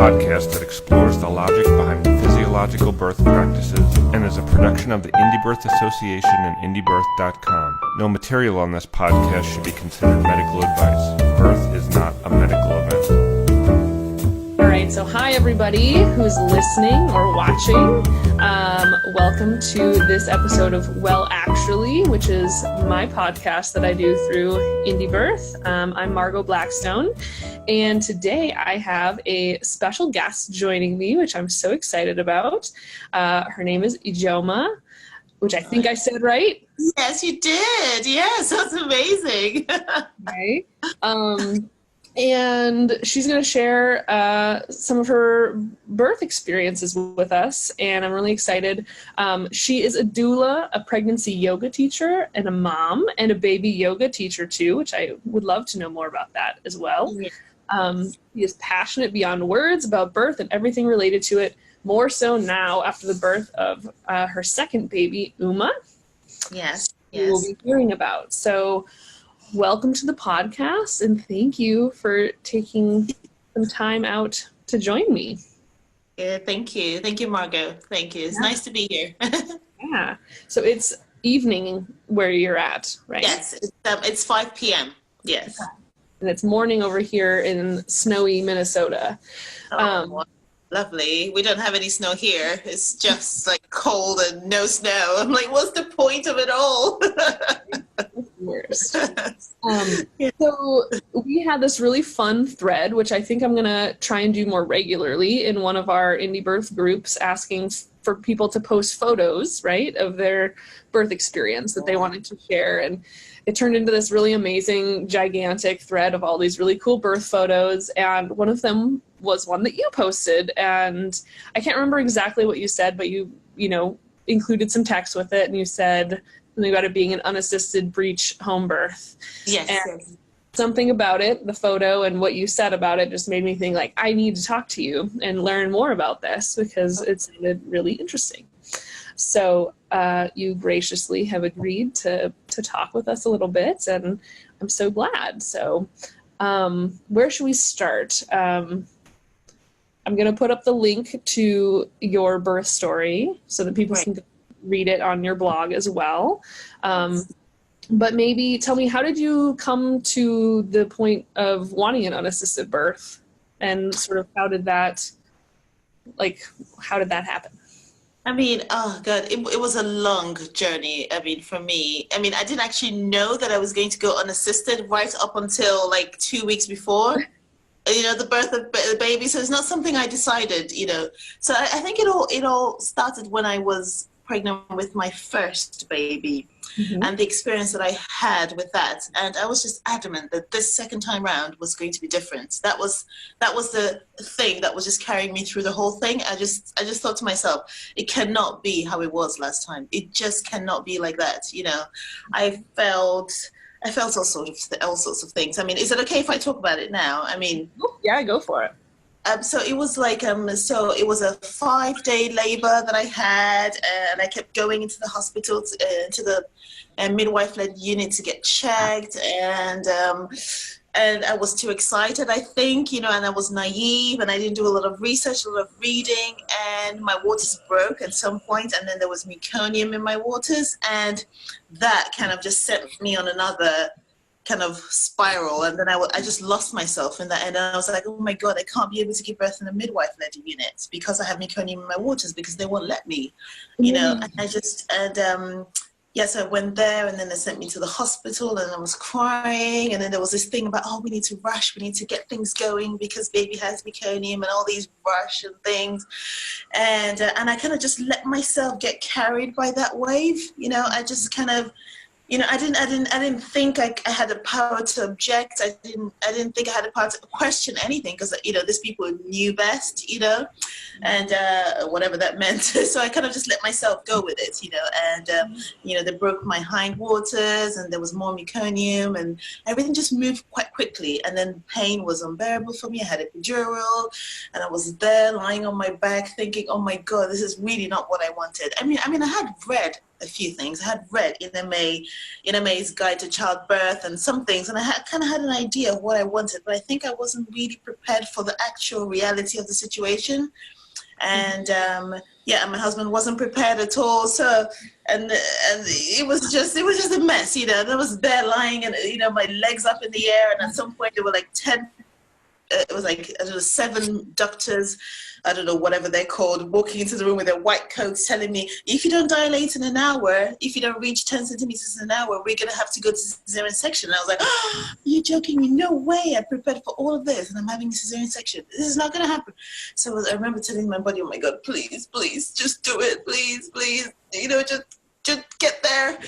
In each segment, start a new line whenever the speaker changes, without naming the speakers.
podcast that explores the logic behind physiological birth practices and is a production of the Indie Birth Association and indiebirth.com. No material on this podcast should be considered medical advice. Birth is not a medical event.
All right, so hi everybody who's listening or watching. Welcome to this episode of Well Actually, which is my podcast that I do through Indie Birth. I'm Margot Blackstone, and today I have a special guest joining me, which I'm so excited about. Her name is Ijeoma, which I think I said right.
Yes, you did. Yes, that's amazing.
Right. And she's going to share some of her birth experiences with us, and I'm really excited. She is a doula, a pregnancy yoga teacher, and a mom, and a baby yoga teacher too, which I would love to know more about that as well. Yeah. She is passionate beyond words about birth and everything related to it, more so now after the birth of her second baby, Uma.
Yes.
We'll be hearing about. So welcome to the podcast, and thank you for taking some time out to join me.
Yeah, thank you. Thank you, Margot. Thank you. It's nice to be here.
Yeah. So it's evening where you're at, right?
Yes, it's 5 p.m. Yes.
Okay. And it's morning over here in snowy Minnesota.
Lovely. We don't have any snow here. It's just like cold and no snow. I'm like, what's the point of it all?
Worst. So we had this really fun thread, which I think I'm going to try and do more regularly in one of our Indie Birth groups, asking for people to post photos, right, of their birth experience that they wanted to share. And it turned into this really amazing, gigantic thread of all these really cool birth photos. And one of them was one that you posted. And I can't remember exactly what you said, but you included some text with it. And you said something about it being an unassisted breech home birth.
Yes.
And something about it, the photo and what you said about it, just made me think like, I need to talk to you and learn more about this because it sounded really interesting. So you graciously have agreed to talk with us a little bit, and I'm so glad. So where should we start? I'm going to put up the link to your birth story so that people can read it on your blog as well. But maybe tell me, how did you come to the point of wanting an unassisted birth, and sort of how did that happen?
I mean, oh God, it was a long journey. I mean, for me, I didn't actually know that I was going to go unassisted right up until like 2 weeks before, the birth of the baby. So it's not something I decided, So I think it all started when I was pregnant with my first baby, and the experience that I had with that. And I was just adamant that this second time round was going to be different. That was the thing that was just carrying me through the whole thing. I just thought to myself, it cannot be how it was last time. It just cannot be like that. I felt all sorts of things. Is it okay if I talk about it now?
Yeah, go for it.
So it was like, it was a 5-day labor that I had, and I kept going into the hospital, to the midwife-led unit to get checked, and I was too excited, I think, and I was naive, and I didn't do a lot of research, a lot of reading, and my waters broke at some point, and then there was meconium in my waters, and that kind of just set me on another kind of spiral, and then I just lost myself in that, and I was like, oh my God, I can't be able to give birth in a midwife-led unit because I have meconium in my waters, because they won't let me, so I went there, and then they sent me to the hospital, and I was crying, and then there was this thing about, we need to rush, we need to get things going because baby has meconium, and all these rush and things, and I kind of just let myself get carried by that wave, I just kind of, I didn't think I had the power to object. I didn't think I had the power to question anything, because these people knew best, and whatever that meant. So I kind of just let myself go with it, and they broke my hindwaters, and there was more meconium, and everything just moved quite quickly. And then pain was unbearable for me. I had epidural, and I was there lying on my back thinking, oh my God, this is really not what I wanted. I had read a few things. I had read Ma's Guide to Childbirth and some things, and I kind of had an idea of what I wanted, but I think I wasn't really prepared for the actual reality of the situation. And and my husband wasn't prepared at all. So and it was just a mess, you know. And I was there lying, and you know, my legs up in the air, and at some point there were like 10. It was like, I don't know, 7 doctors, I don't know, whatever they're called, walking into the room with their white coats telling me, if you don't dilate in an hour, if you don't reach 10 centimeters an hour, we're going to have to go to cesarean section. And I was like, oh, you're joking me. No way. I prepared for all of this and I'm having a cesarean section. This is not going to happen. So I remember telling my body, oh my God, please, just do it. Please, you know, just get there,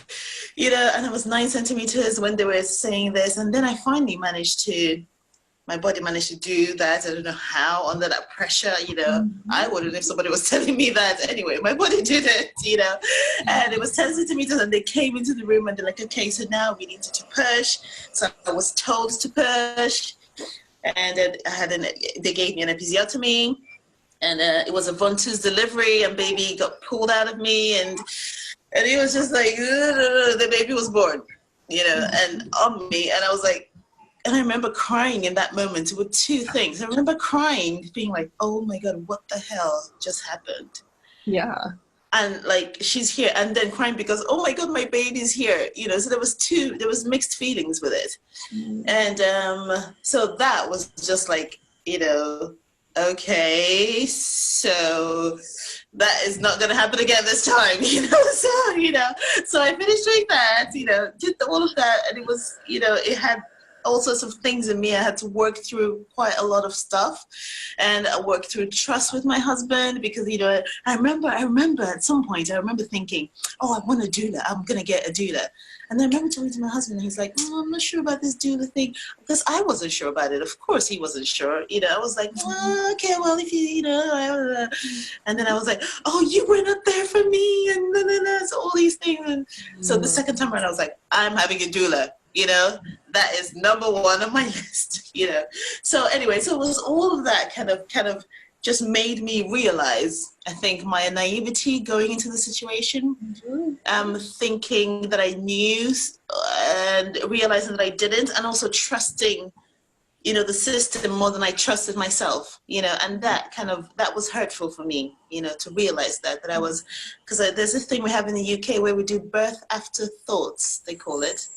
you know. And I was 9 centimeters when they were saying this. And then I finally my body managed to do that. I don't know how, under that pressure, you know. I wouldn't if somebody was telling me that. Anyway, my body did it, you know. And it was 10 centimeters, and they came into the room, and they're like, okay, so now we need to push. So I was told to push. And then they gave me an episiotomy. And it was a ventouse delivery, and baby got pulled out of me. And it was just like, the baby was born, you know, and on me. And I was like, and I remember crying in that moment with 2 things. I remember crying, being like, oh my God, what the hell just happened?
Yeah.
And like, she's here. And then crying because, oh my God, my baby's here. You know, so there was mixed feelings with it. And so that was just like, you know, okay, so that is not going to happen again this time, you know. So I finished doing that, you know, did all of that. And it was, you know, it had all sorts of things in me. I had to work through quite a lot of stuff, and I worked through trust with my husband because, you know, I remember at some point, I remember thinking, oh, I want a doula. I'm going to get a doula. And then I remember talking to my husband, and he's like, oh, I'm not sure about this doula thing, because I wasn't sure about it. Of course he wasn't sure. You know, I was like, oh, okay, well, if you know, and then I was like, oh, you were not there for me, and so all these things. And so the second time around, I was like, I'm having a doula. You know, that is number 1 on my list, you know. So anyway, so it was all of that kind of just made me realize, I think, my naivety going into the situation, thinking that I knew and realizing that I didn't, and also trusting, you know, the system more than I trusted myself, you know. And that was hurtful for me, you know, to realize that I was, because there's this thing we have in the UK where we do birth after thoughts, they call it,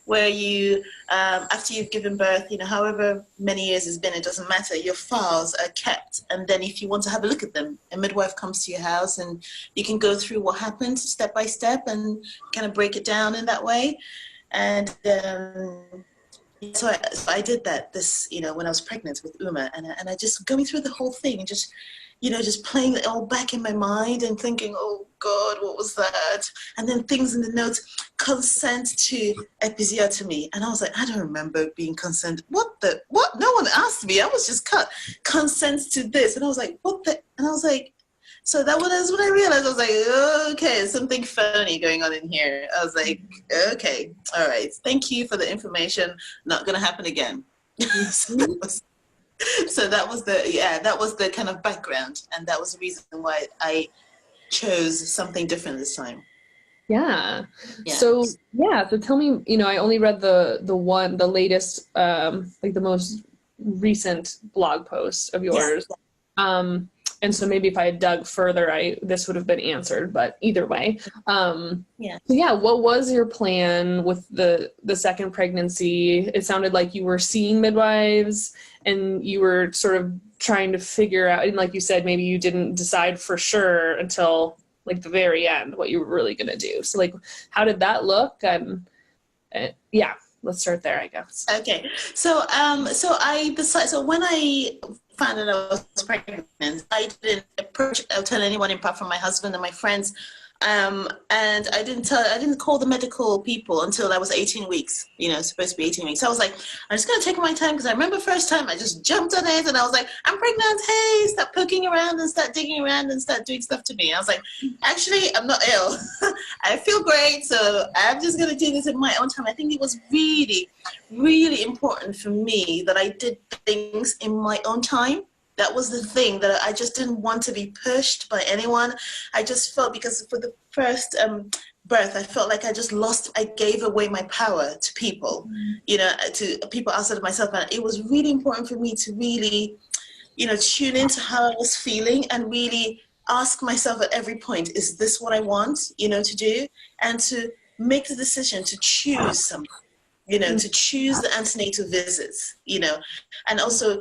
where you, after you've given birth, you know, however many years it's been, it doesn't matter, your files are kept. And then if you want to have a look at them, a midwife comes to your house and you can go through what happened step by step and kind of break it down in that way. And so I did that, you know, when I was pregnant with Uma, and I just going through the whole thing and just, you know, just playing it all back in my mind and thinking, oh God, what was that? And then things in the notes, consent to episiotomy. And I was like, I don't remember being consent. What? No one asked me. I was just cut. Consent to this. And I was like, what the? And I was like, so that was when I realized, I was like, okay, something funny going on in here. I was like, okay, all right. Thank you for the information. Not going to happen again. So that was the kind of background, and that was the reason why I chose something different this time.
Yeah. So tell me, you know, I only read the latest, like the most recent blog post of yours. Yes. And so maybe if I had dug further, this would have been answered, but either way. So what was your plan with the second pregnancy? It sounded like you were seeing midwives and you were sort of trying to figure out, and like you said, maybe you didn't decide for sure until like the very end what you were really going to do. So like, how did that look? And let's start there, I guess.
Okay. So I decided, so when I found out I was pregnant, I didn't tell anyone apart from my husband and my friends. And I didn't call the medical people until I was 18 weeks, you know, supposed to be 18 weeks. So I was like, I'm just going to take my time, because I remember first time I just jumped on it and I was like, I'm pregnant. Hey, start poking around and start digging around and start doing stuff to me. I was like, actually, I'm not ill. I feel great. So I'm just going to do this in my own time. I think it was really, really important for me that I did things in my own time. That was the thing, that I just didn't want to be pushed by anyone. I just felt, because for the first birth, I felt like I gave away my power to people, to people outside of myself. And it was really important for me to really, tune into how I was feeling and really ask myself at every point, is this what I want, to do? And to make the decision to choose something. To choose the antenatal visits, and also,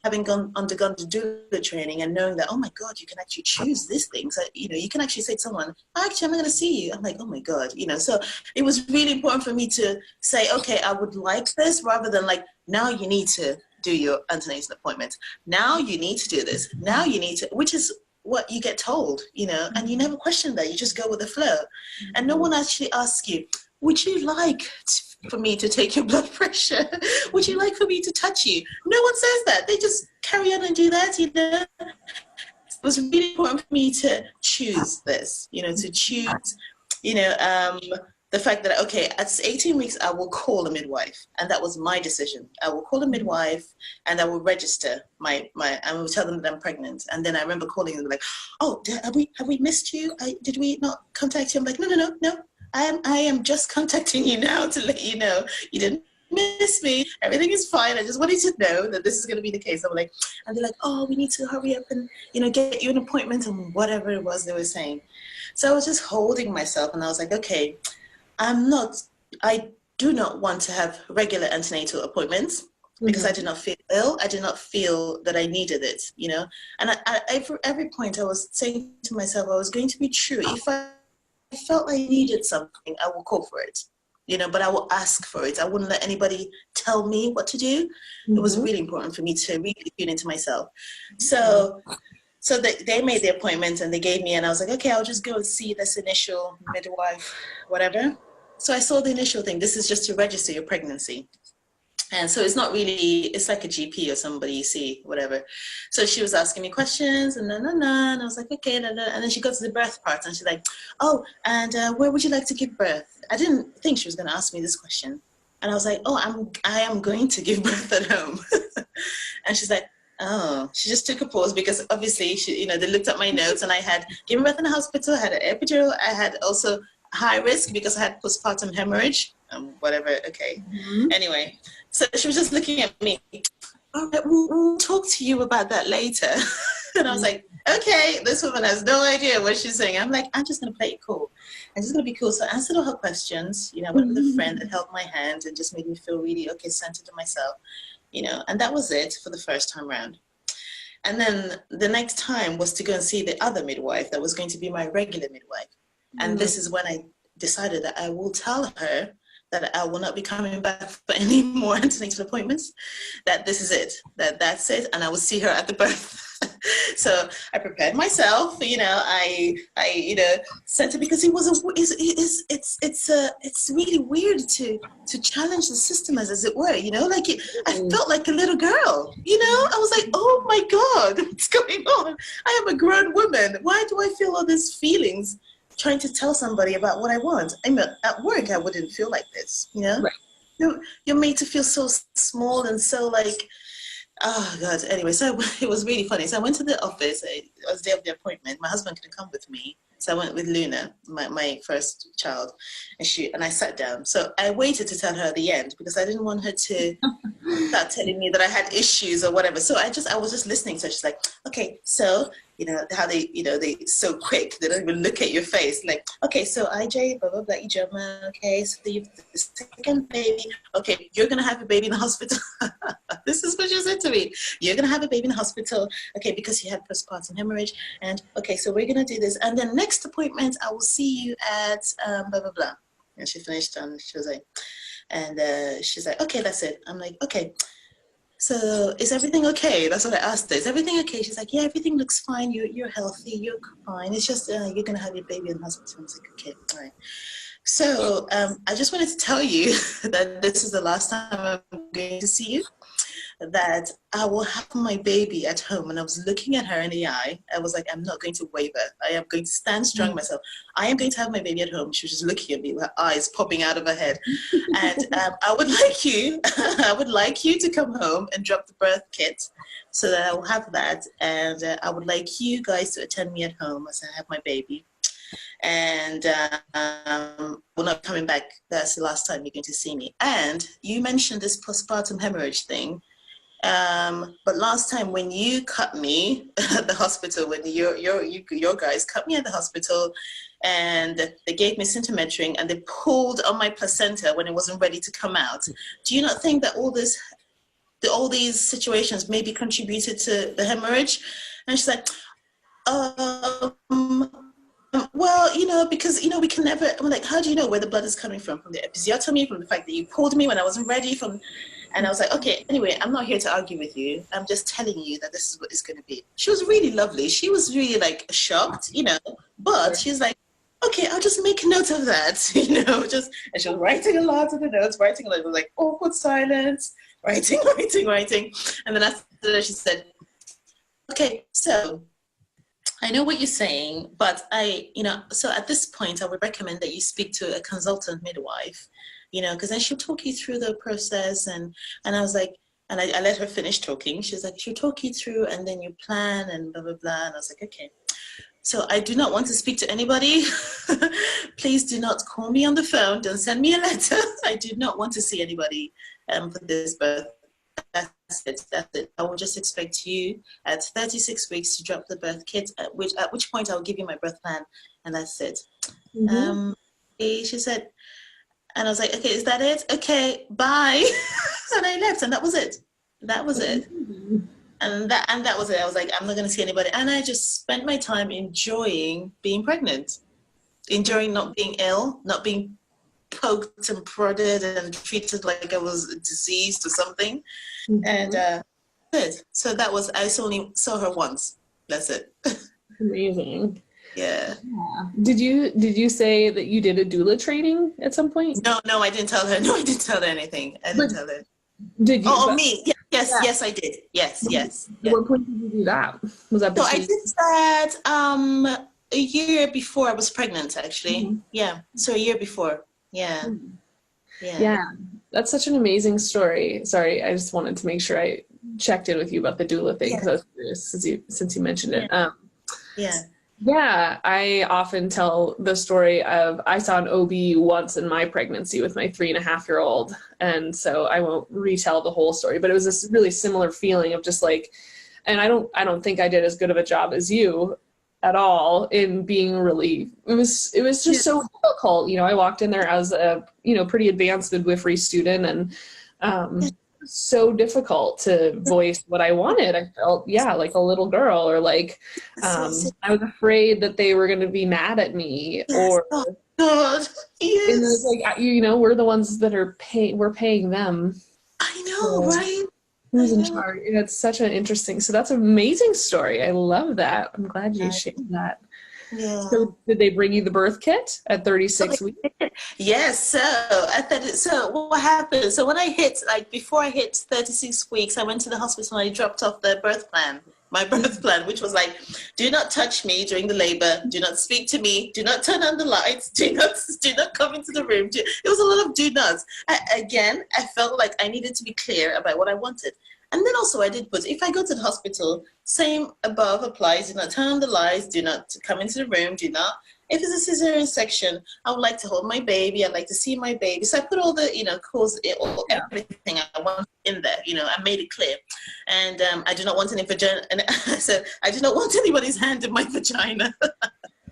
having undergone the doula training and knowing that, oh my God, you can actually choose these things. You can actually say to someone, actually, I'm not going to see you. I'm like, oh my God, so it was really important for me to say, okay, I would like this, rather than like, now you need to do your antenatal appointment. Now you need to do this. Now you need to, which is what you get told, and you never question that. You just go with the flow. And no one actually asks you, would you like for me to take your blood pressure? Would you like for me to touch you? No one says that. They just carry on and do that, It was really important for me to choose this, to choose, the fact that, okay, at 18 weeks, I will call a midwife. And that was my decision. I will call a midwife and I will register I will tell them that I'm pregnant. And then I remember calling them like, oh, have we missed you? Did we not contact you? I'm like, no. I am just contacting you now to let you know you didn't miss me. Everything is fine. I just wanted to know that this is going to be the case. I'm like, and they're like, oh, we need to hurry up and, get you an appointment and whatever it was they were saying. So I was just holding myself and I was like, okay, I do not want to have regular antenatal appointments because I did not feel ill. I did not feel that I needed it, And at every point I was saying to myself, I was going to be true. If I felt I needed something, I will call for it, but I will ask for it. I wouldn't let anybody tell me what to do. It was really important for me to really tune into myself. So they made the appointment and they gave me, and I was like, okay, I'll just go and see this initial midwife, whatever. So I saw the initial thing. This is just to register your pregnancy. And so it's not really, it's like a GP or somebody you see, whatever. So she was asking me questions and and I was like, okay, and then she got to the birth part and she's like, oh, and where would you like to give birth? I didn't think she was going to ask me this question. And I was like, oh, I am going to give birth at home. And she's like, oh, she just took a pause because obviously she, they looked at my notes and I had given birth in the hospital, I had an epidural, I had also high risk because I had postpartum hemorrhage, whatever, okay. Anyway. So she was just looking at me. All right, we'll talk to you about that later. And I was like, okay, this woman has no idea what she's saying. I'm like, I'm just going to play it cool. I'm just going to be cool. So I answered all her questions. I went with a friend that held my hand and just made me feel really, okay, centered in myself. And that was it for the first time round. And then the next time was to go and see the other midwife that was going to be my regular midwife. And this is when I decided that I will tell her that I will not be coming back for any more antenatal appointments, that this is it, that's it, and I will see her at the birth. So I prepared myself, I sent it because it's really weird to challenge the system as it were, I felt like a little girl, I was like, oh my God, what's going on? I am a grown woman. Why do I feel all these feelings trying to tell somebody about what I want? I mean, at work, I wouldn't feel like this, Right. You're made to feel so small and so like, oh God. Anyway, so it was really funny. So I went to the office. It was the day of the appointment. My husband couldn't come with me. So I went with Luna, my first child, and I sat down. So I waited to tell her at the end because I didn't want her to start telling me that I had issues or whatever. So I was just listening. So she's like, okay, so how they, they so quick, they don't even look at your face. Like, okay, so IJ, blah, blah, blah, Ijeoma, okay, so you've the second baby. Okay, you're going to have a baby in the hospital. This is what she said to me. You're going to have a baby in the hospital, okay, because you had postpartum hemorrhage. And, okay, so we're going to do this. And then next appointment, I will see you at blah, blah, blah. And she finished and she was like, she's like, okay, that's it. I'm like, okay. So is everything okay? That's what I asked her. Is everything okay? She's like, yeah, everything looks fine. You're healthy. You're fine. It's just you're going to have your baby in the hospital. I was like, okay, all right. So I just wanted to tell you that this is the last time I'm going to see you, that I will have my baby at home. And I was looking at her in the eye. I was like, I'm not going to waver. I am going to stand strong myself. I am going to have my baby at home. She was just looking at me with her eyes popping out of her head. And I would like you to come home and drop the birth kit so that I will have that. And I would like you guys to attend me at home as I have my baby. and we're not coming back. That's the last time you're going to see me. And you mentioned this postpartum hemorrhage thing. But last time when you cut me at the hospital, when your guys cut me at the hospital, and they gave me symptometering and they pulled on my placenta when it wasn't ready to come out. Do you not think that all these situations maybe contributed to the hemorrhage? And she's like, well, because, we can never, I'm like, how do you know where the blood is coming from? From the episiotomy, from the fact that you pulled me when I wasn't ready, and I was like, okay, anyway, I'm not here to argue with you. I'm just telling you that this is what it's going to be. She was really lovely. She was really like shocked, but she's like, okay, I'll just make a note of that, and she was writing a lot of the notes, writing a lot. It was like awkward silence, writing. And then after that, she said, okay, so I know what you're saying, but so at this point, I would recommend that you speak to a consultant midwife, because then she'll talk you through the process. And I was like, and I let her finish talking. She was like, she'll talk you through and then you plan and blah, blah, blah. And I was like, okay. So I do not want to speak to anybody. Please do not call me on the phone. Don't send me a letter. I do not want to see anybody for this birth. That's it. I will just expect you at 36 weeks to drop the birth kit, at which point I'll give you my birth plan, and that's it. Mm-hmm. She said, and I was like, okay, is that it? Okay, bye. And I left, and that was it. That was it. Mm-hmm. And that was it. I was like, I'm not going to see anybody. And I just spent my time enjoying being pregnant, enjoying not being ill, not being poked and prodded and treated like I was diseased or something. Mm-hmm. And good. So that was, I only saw her once. That's it.
Amazing.
Yeah.
Did you say that you did a doula training at some point?
No, I didn't tell her. No, I didn't tell her anything. I didn't tell her.
Did you?
Oh, me? Yes, I did. Yes.
At what point did you do that? Was that?
So I did that a year before I was pregnant, actually. Mm-hmm. Yeah. So a year before. Yeah. Mm-hmm.
Yeah. That's such an amazing story. Sorry, I just wanted to make sure I checked in with you about the doula thing because I was curious since you mentioned it. Yeah, I often tell the story of I saw an OB once in my pregnancy with my 3.5-year-old, and so I won't retell the whole story, but it was this really similar feeling of just like, and I don't think I did as good of a job as you at all in being really, it was just so difficult. I walked in there as a, pretty advanced midwifery student, and so difficult to voice what I wanted. I felt, like a little girl, or like I was afraid that they were going to be mad at me, or
God, yes.
And it's like, we're the ones that are we're paying them.
I know, right?
Who's in charge? It's such an interesting. So that's an amazing story. I love that. I'm glad you shared that.
Yeah.
So did they bring you the birth kit at 36 weeks?
Yes. So what happened? So when I before I hit 36 weeks, I went to the hospital and I dropped off the birth plan, my birth plan, which was like, do not touch me during the labor. Do not speak to me. Do not turn on the lights. Do not come into the room. It was a lot of do nots. I felt like I needed to be clear about what I wanted. And then also I did put, if I go to the hospital, same above applies. Do not turn on the lights. Do not come into the room. Do not. If it's a cesarean section, I would like to hold my baby. I'd like to see my baby. So I put all the, everything I want in there. I made it clear. And I do not want any vagina. And I said, I do not want anybody's hand in my vagina.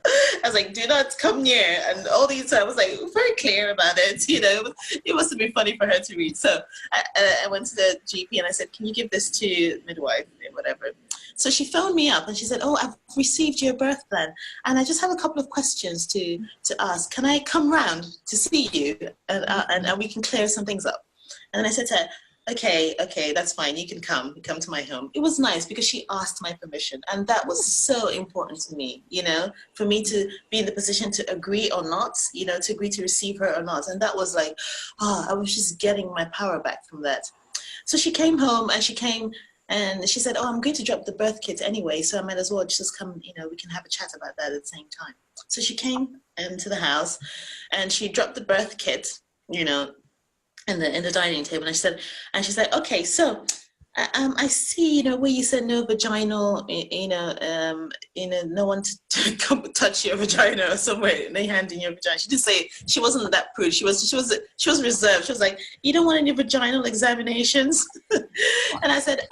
I was like, do not come near. And all these, I was like, very clear about it. It must have been funny for her to read. So I went to the GP and I said, can you give this to midwife or whatever? So she phoned me up and she said, oh, I've received your birth plan. And I just have a couple of questions to ask. Can I come round to see you? And we can clear some things up. And then I said to her, okay, that's fine. You can come to my home. It was nice because she asked my permission. And that was so important to me, for me to be in the position to agree or not, to agree to receive her or not. And that was like, I was just getting my power back from that. So she came home and she said, I'm going to drop the birth kit anyway, so I might as well just come, we can have a chat about that at the same time. So she came into the house and she dropped the birth kit, in the dining table, and she said, okay, so I see, where you said no vaginal, no one to come touch your vagina or somewhere, lay hand in your vagina. She didn't say, she wasn't that prude. She was reserved. She was like, you don't want any vaginal examinations? And I said,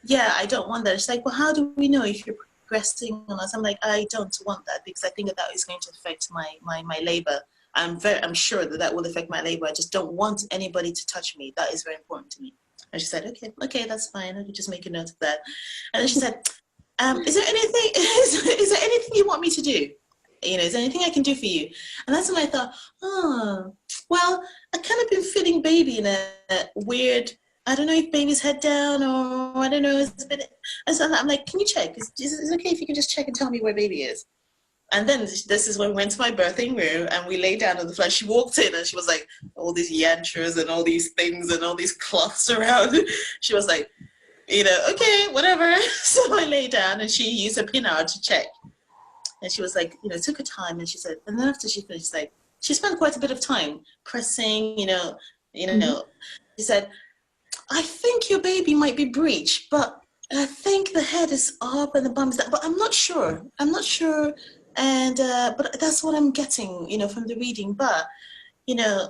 yeah, I don't want that. She's like, well, how do we know if you're progressing or not? I'm like, I don't want that because I think that is going to affect my labor. I'm sure that will affect my labor. I just don't want anybody to touch me. That is very important to me. And she said, okay, that's fine. I could just make a note of that. And then she said, is there anything, is there anything you want me to do? Is there anything I can do for you? And that's when I thought, well, I kind of been feeling baby in a weird, I don't know if baby's head down or I don't know. And so I'm like, can you check? Is it okay if you can just check and tell me where baby is? And then this is when we went to my birthing room and we lay down on the floor. She walked in and she was like, all these yantras and all these things and all these cloths around. She was like, okay, whatever. So I lay down and she used a pinard to check. And she was like, it took her time. And she said, and then after she finished, like, she spent quite a bit of time pressing, She said, I think your baby might be breech, but I think the head is up and the bum is down. But I'm not sure. And but that's what I'm getting, from the reading. But I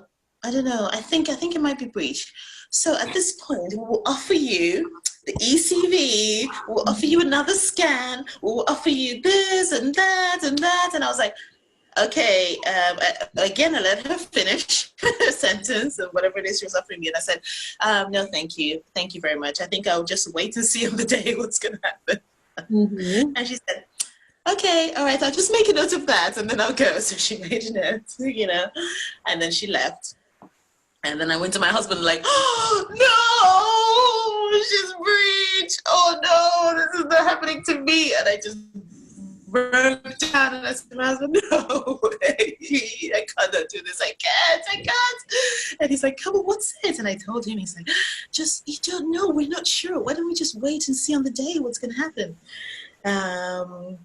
don't know. I think it might be breech. So at this point, we will offer you the ECV. We'll offer you another scan. We'll offer you this and that and that. And I was like, okay. Again, I let her finish her sentence and whatever it is she was offering me. And I said, no, thank you. Thank you very much. I think I'll just wait and see on the day what's going to happen. Mm-hmm. And she said, okay, all right, I'll just make a note of that and then I'll go. So she made a note, and then she left. And then I went to my husband like, oh, no, she's breech. Oh, no, this is not happening to me. And I just broke down and I said to my husband, no way, I cannot do this. I can't. And he's like, come on, what's it? And I told him, he's like, you don't know. We're not sure. Why don't we just wait and see on the day what's going to happen? And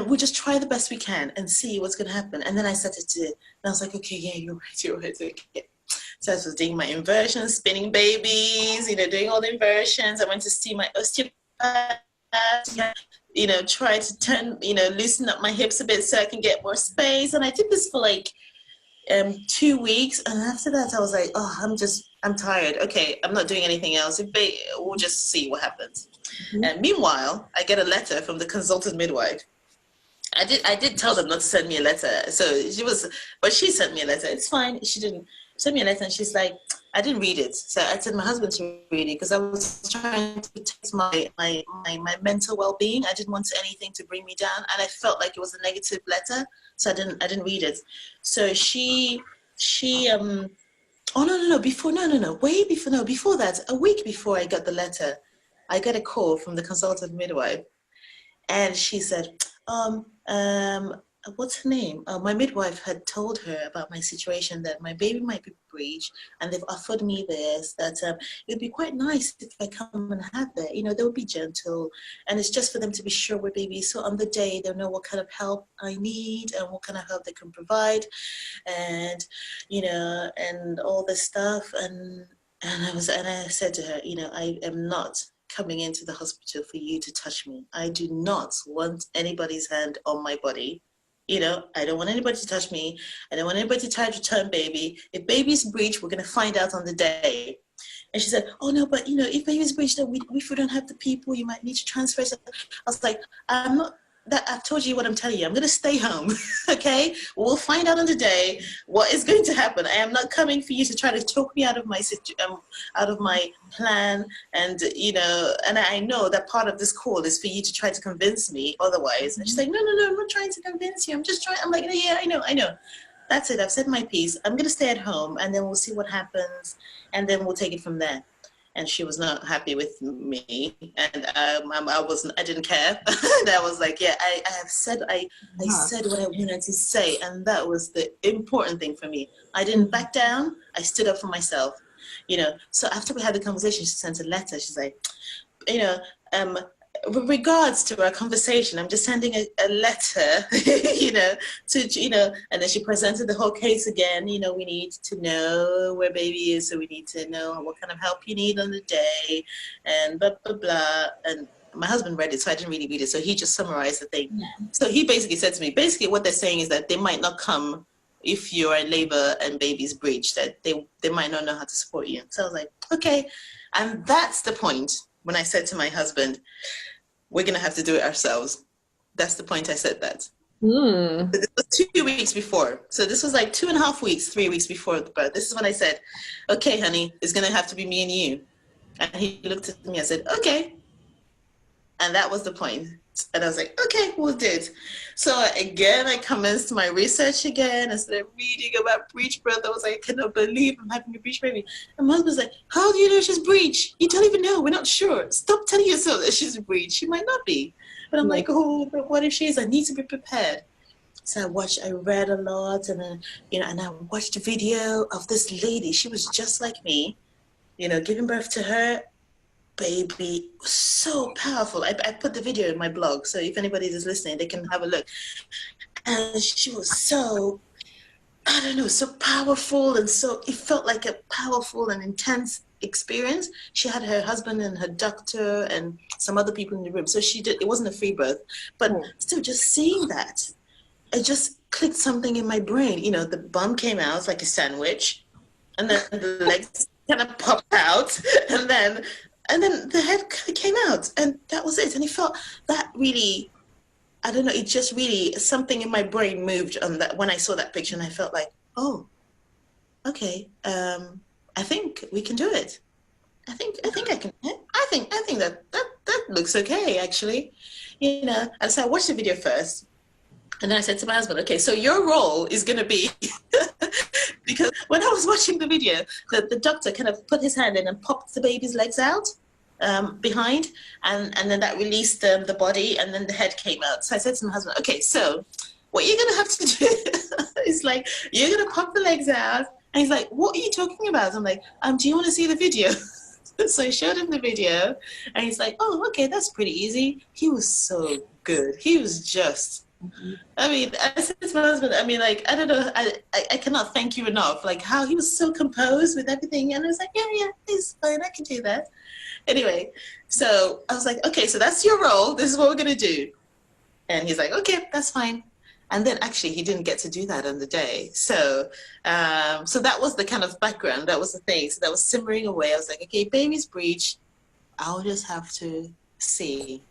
we'll just try the best we can and see what's going to happen. And then I said it to, and I was like, okay, yeah, you're right. Okay. So I was doing my inversions, spinning babies, doing all the inversions. I went to see my osteopath, try to turn, loosen up my hips a bit so I can get more space. And I did this for like 2 weeks. And after that, I was like, I'm tired. Okay, I'm not doing anything else. We'll just see what happens. Mm-hmm. And meanwhile, I get a letter from the consultant midwife. I did tell them not to send me a letter. So she sent me a letter. It's fine. She didn't send me a letter and she's like, I didn't read it. So I said my husband to read it because I was trying to test my mental well-being. I didn't want anything to bring me down. And I felt like it was a negative letter. So I didn't read it. So before that, a week before I got the letter, I got a call from the consultant midwife. And she said, what's her name? My midwife had told her about my situation, that my baby might be breech, and they've offered me this, that it would be quite nice if I come and have it. They would be gentle, and it's just for them to be sure where baby is. So on the day, they'll know what kind of help I need and what kind of help they can provide, and, and all this stuff. And I said to her, I am not coming into the hospital for you to touch me. I do not want anybody's hand on my body. I don't want anybody to touch me. I don't want anybody to try to turn baby. If baby's breech, we're going to find out on the day. And she said, oh no, but if baby's breech, then if we don't have the people, you might need to transfer. I was like, I've told you what I'm telling you. I'm going to stay home, okay? We'll find out on the day what is going to happen. I am not coming for you to try to talk me out of my plan. And, and I know that part of this call is for you to try to convince me otherwise. And she's like, no, I'm not trying to convince you. I'm just trying. I'm like, yeah, I know. That's it. I've said my piece. I'm going to stay at home and then we'll see what happens. And then we'll take it from there. And she was not happy with me, and I didn't care. And I was like, yeah, I said what I wanted to say, and that was the important thing for me. I didn't back down. I stood up for myself, So after we had the conversation, she sent a letter. She's like, with regards to our conversation, I'm just sending a letter, and then she presented the whole case again. We need to know where baby is, so we need to know what kind of help you need on the day, and blah, blah, blah. And my husband read it, so I didn't really read it. So he just summarized the thing. Yeah. So he basically said to me, what they're saying is that they might not come if you're in labor and baby's breech, that they might not know how to support you. So I was like, okay. And that's the point when I said to my husband, we're going to have to do it ourselves. That's the point I said that. This was 2 weeks before. So this was like 2.5 weeks, 3 weeks before the birth. This is when I said, okay, honey, it's going to have to be me and you. And he looked at me and said, okay. And that was the point. And I was like, okay, we'll do it. So again, I commenced my research again. I started reading about breech birth. I was like, I cannot believe I'm having a breech baby. And my husband's like, how do you know she's breech? You don't even know. We're not sure. Stop telling yourself that she's breech. She might not be. But I'm like, oh, but what if she is? I need to be prepared. So I read a lot, and then, and I watched a video of this lady. She was just like me, giving birth to her baby. Was so powerful. I put the video in my blog, so if anybody is listening, they can have a look. And she was so, I don't know, so powerful, and so it felt like a powerful and intense experience. She had her husband and her doctor and some other people in the room. So it wasn't a free birth, but still just seeing that, it just clicked something in my brain. The bum came out like a sandwich, and then the legs kind of popped out, and then the head came out, and that was it. And it felt that really, I don't know, it just really, something in my brain moved on that when I saw that picture, and I felt like, oh, okay, I think we can do it. I think I can. I think that looks okay, actually. And so I watched the video first, and then I said to my husband, okay, so your role is going to be, because when I was watching the video, the doctor kind of put his hand in and popped the baby's legs out behind, and then that released the body, and then the head came out. So I said to my husband, okay, so what you're going to have to do is like, you're going to pop the legs out. And he's like, what are you talking about? I'm like, do you want to see the video? So I showed him the video, and he's like, oh, okay, that's pretty easy. He was so good. He was just, I said to my husband, like, I don't know, I cannot thank you enough. Like, how he was so composed with everything. And I was like, yeah, it's fine. I can do that. Anyway, so I was like, okay, so that's your role. This is what we're going to do. And he's like, okay, that's fine. And then actually he didn't get to do that on the day. So so that was the kind of background. That was the thing. So that was simmering away. I was like, okay, baby's breech. I'll just have to see.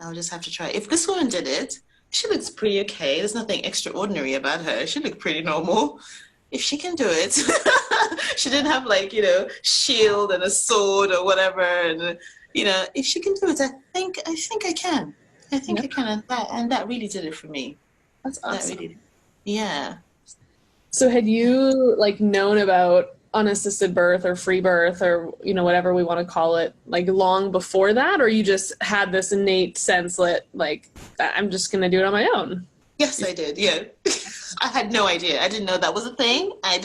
I'll just have to try. If this woman did it, she looks pretty okay. There's nothing extraordinary about her. She looked pretty normal. If she can do it, she didn't have like, shield and a sword or whatever. And, if she can do it, I think I can. I think I can. And that really did it for me.
That's awesome.
That really, yeah.
So had you known about unassisted birth or free birth or, whatever we want to call it, long before that, or you just had this innate sense that I'm just going to do it on my own?
Yes, I did. Yeah. I had no idea. I didn't know that was a thing. I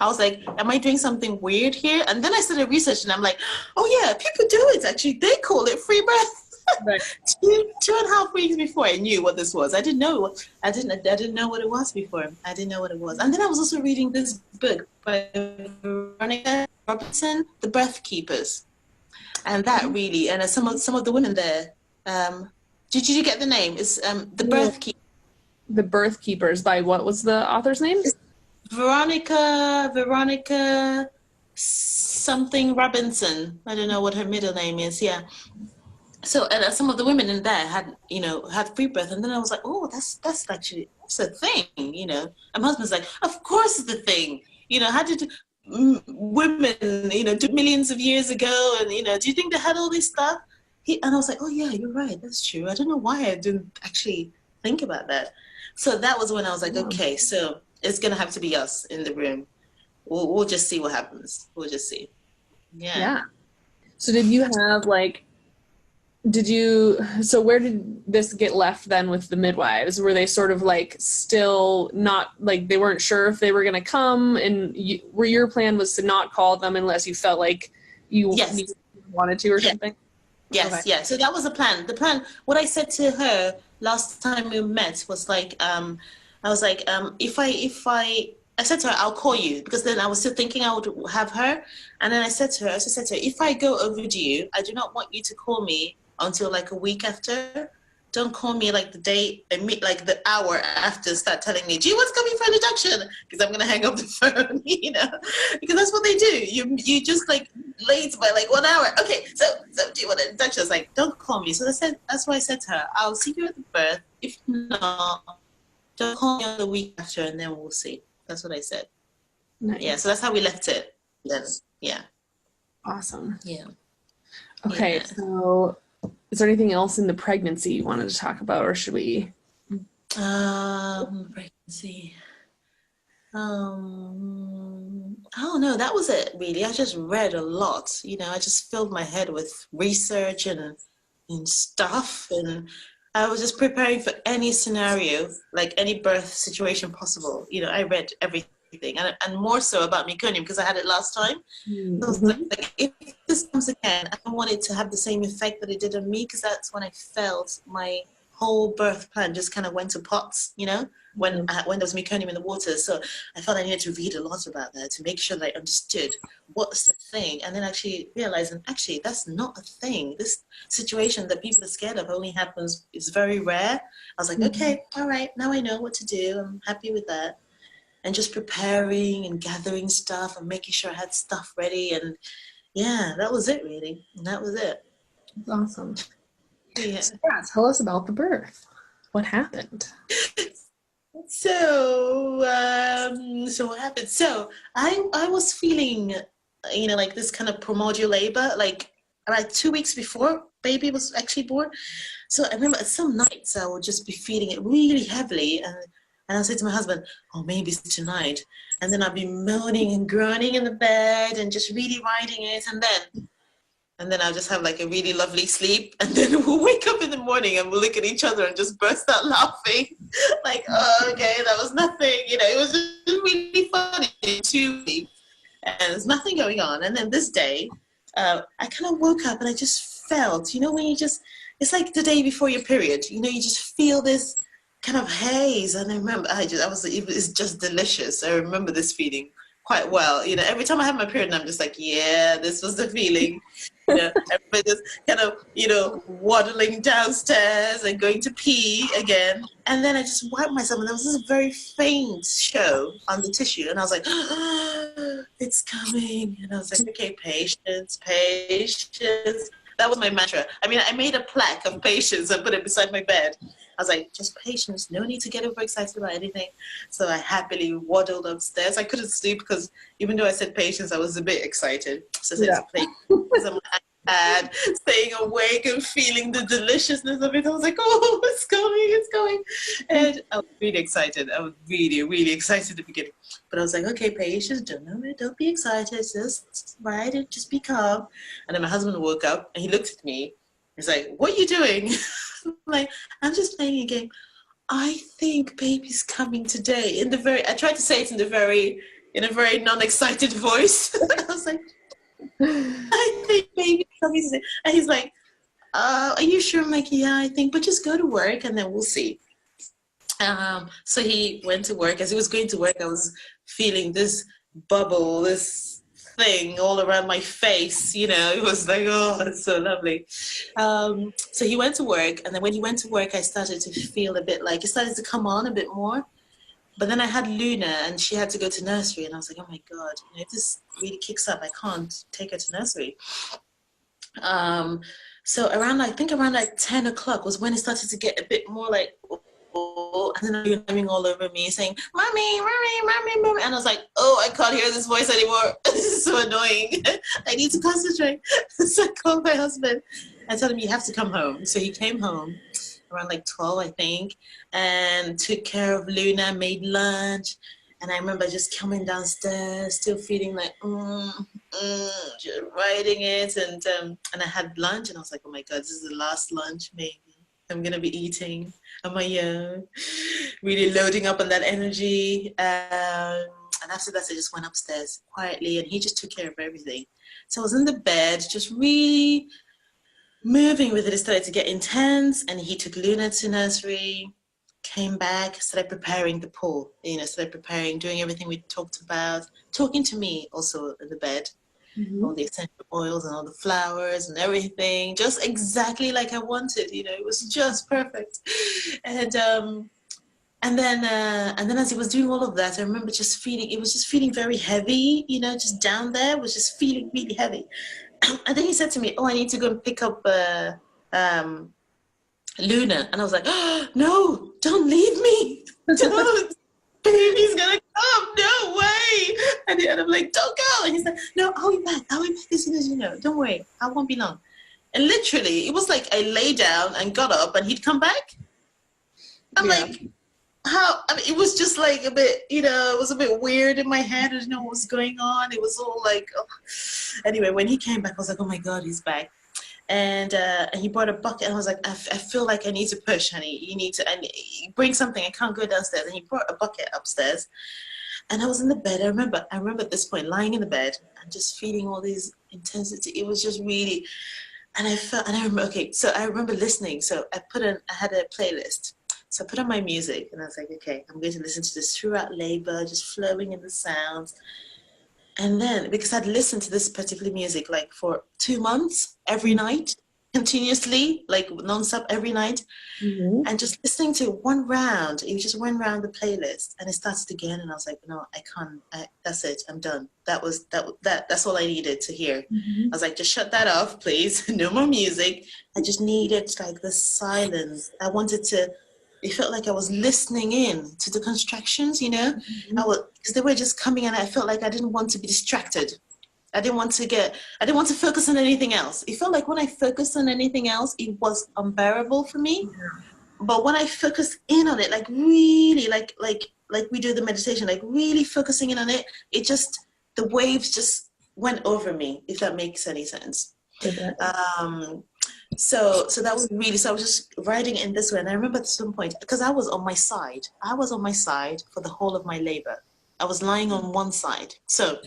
was like, am I doing something weird here? And then I started researching, and I'm like, oh yeah, people do it actually. They call it free birth. Right. 2.5 weeks before I knew what this was. I didn't know what it was before. I didn't know what it was. And then I was also reading this book by Veronica Robertson, The Birth Keepers. And that really, and some of the women there, did you get the name? It's The Birth Keepers.
The Birth Keepers by what was the author's name?
It's Veronica something Robinson. I don't know what her middle name is. Yeah. So some of the women in there had free birth, and then I was like, oh, that's a thing, And my husband's like, of course it's the thing, how did women, do millions of years ago, and do you think they had all this stuff? And I was like, oh yeah, you're right, that's true. I don't know why I didn't actually think about that. So that was when I was like, okay, so it's gonna have to be us in the room. We'll just see what happens. We'll just see. Yeah.
So did you have so where did this get left then with the midwives? Were they sort of still not, they weren't sure if they were going to come, and your plan was to not call them unless you felt like you wanted to or something?
Yes,
Okay.
yeah. So that was the plan. The plan, what I said to her last time we met was like, I was like, I said to her, I'll call you, because then I was still thinking I would have her. And then I said to her, if I go over to you, I do not want you to call me until like a week after. Don't call me like the day, and meet like the hour after, start telling me, gee, what's coming for an induction? Because I'm going to hang up the phone, because that's what they do. You just like late by like 1 hour. Okay, so do you want an induction? I was like, don't call me. So that's why I said to her, I'll see you at the birth. If not, don't call me on the week after, and then we'll see. That's what I said.
Nice.
Yeah, so that's how we left it then. Yeah.
Awesome.
Yeah.
Okay,
Yeah.
so is there anything else in the pregnancy you wanted to talk about, or should we?
Pregnancy. I don't know. That was it, really. I just read a lot. I just filled my head with research and stuff, and I was just preparing for any scenario, like any birth situation possible. I read everything, and more so about meconium, because I had it last time. So I was like, if this comes again, I don't want it to have the same effect that it did on me, because that's when I felt my whole birth plan just kind of went to pots, when there was meconium in the water. So I felt I needed to read a lot about that to make sure that I understood what's the thing, and then actually realizing, actually, that's not a thing. This situation that people are scared of only happens, is very rare. I was like, okay, all right, now I know what to do. I'm happy with that. And just preparing and gathering stuff and making sure I had stuff ready. And yeah, that was it, really. And that was it.
That's awesome.
Yeah.
So, yeah, tell us about the birth. What happened?
So what happened? So I was feeling, like this kind of primordial labor, like 2 weeks before baby was actually born. So I remember some nights I would just be feeling it really heavily, and I'll say to my husband, oh, maybe it's tonight. And then I'll be moaning and groaning in the bed and just really riding it. And then I'll just have like a really lovely sleep. And then we'll wake up in the morning and we'll look at each other and just burst out laughing. Like, oh, okay, that was nothing. It was just really funny. 2 weeks. And there's nothing going on. And then this day, I kind of woke up and I just felt, when you just, it's like the day before your period, you just feel this kind of haze. And I remember, it's just delicious. I remember this feeling quite well. Every time I have my period, I'm just like, yeah, this was the feeling. Everybody just kind of, waddling downstairs and going to pee again. And then I just wiped myself, and there was this very faint show on the tissue. And I was like, oh, it's coming. And I was like, okay, patience, patience. That was my mantra. I mean, I made a plaque of patience and put it beside my bed. I was like, just patience, no need to get overexcited about anything. So I happily waddled upstairs. I couldn't sleep because even though I said patience, I was a bit excited. So I said, because I'm staying awake and feeling the deliciousness of it. I was like, oh, it's going. And I was really excited. I was really, really excited at the beginning. But I was like, okay, patience, don't be excited. Just ride it, just be calm. And then my husband woke up and he looked at me. He's like, what are you doing? I'm like, I'm just playing a game. I think baby's coming today. I tried to say it in a very non-excited voice. I was like, I think baby's coming today. And he's like, are you sure? I'm like, yeah, I think, but just go to work and then we'll see. So he went to work. As he was going to work, I was feeling this bubble, this thing all around my face. It was like, oh, it's so lovely. So he went to work, and then when he went to work, I started to feel a bit like it started to come on a bit more. But then I had Luna, and she had to go to nursery, and I was like, oh my God, if this really kicks up, I can't take her to nursery. So around like 10 o'clock was when it started to get a bit more like, and then you're coming all over me saying, mommy, and I was like, oh, I can't hear this voice anymore. This is so annoying. I need to concentrate. So I called my husband and told him, you have to come home. So he came home around like 12, I think, and took care of Luna, made lunch. And I remember just coming downstairs, still feeling like, just riding it. And I had lunch, and I was like, oh my God, this is the last lunch, maybe. I'm going to be eating on my own, really loading up on that energy. And after that, I just went upstairs quietly, and he just took care of everything. So I was in the bed, just really moving with it, it started to get intense, and he took Luna to nursery, came back, started preparing the pool, started preparing, doing everything we talked about, talking to me also in the bed, all the essential oils and all the flowers and everything, just exactly like I wanted, it was just perfect. And then as he was doing all of that, I remember it was just feeling very heavy, just down there, was just feeling really heavy. And then he said to me, "Oh, I need to go and pick up Luna." And I was like, "Oh, no, don't leave me. Don't. Baby's gonna come. No way." And I'm like, "Don't go." And he's like, "No, I'll be back. I'll be back as soon as you know. Don't worry. I won't be long." And literally, it was like I lay down and got up and he'd come back. I'm like, how? I mean, it was just like a bit, it was a bit weird in my head. I didn't know what was going on. It was all like, oh. Anyway, when he came back, I was like, "Oh my God, he's back." And he brought a bucket, and I was like, I feel like I need to push, honey. You need to bring something. I can't go downstairs. And he brought a bucket upstairs. And I was in the bed. I remember at this point lying in the bed and just feeling all these intensity. It was just really, and I remember, okay, so I remember listening. So I had a playlist. So I put on my music, and I was like, okay, I'm going to listen to this throughout labor, just flowing in the sounds. And then, because I'd listened to this particular music like for 2 months, every night, continuously, like nonstop every night, and just listening to one round, it just went round the playlist, and it started again, and I was like, "No, I can't. That's it. I'm done. That's all I needed to hear." I was like, "Just shut that off, please. No more music." I just needed like the silence. I wanted to. It felt like I was listening in to the constructions, because they were just coming, and I felt like I didn't want to be distracted. I didn't want to focus on anything else. It felt like when I focused on anything else, it was unbearable for me. But when I focused in on it, like really, like we do the meditation, like really focusing in on it, the waves just went over me, if that makes any sense. So that was really, so I was just riding in this way. And I remember at some point, because I was on my side for the whole of my labor. I was lying on one side. So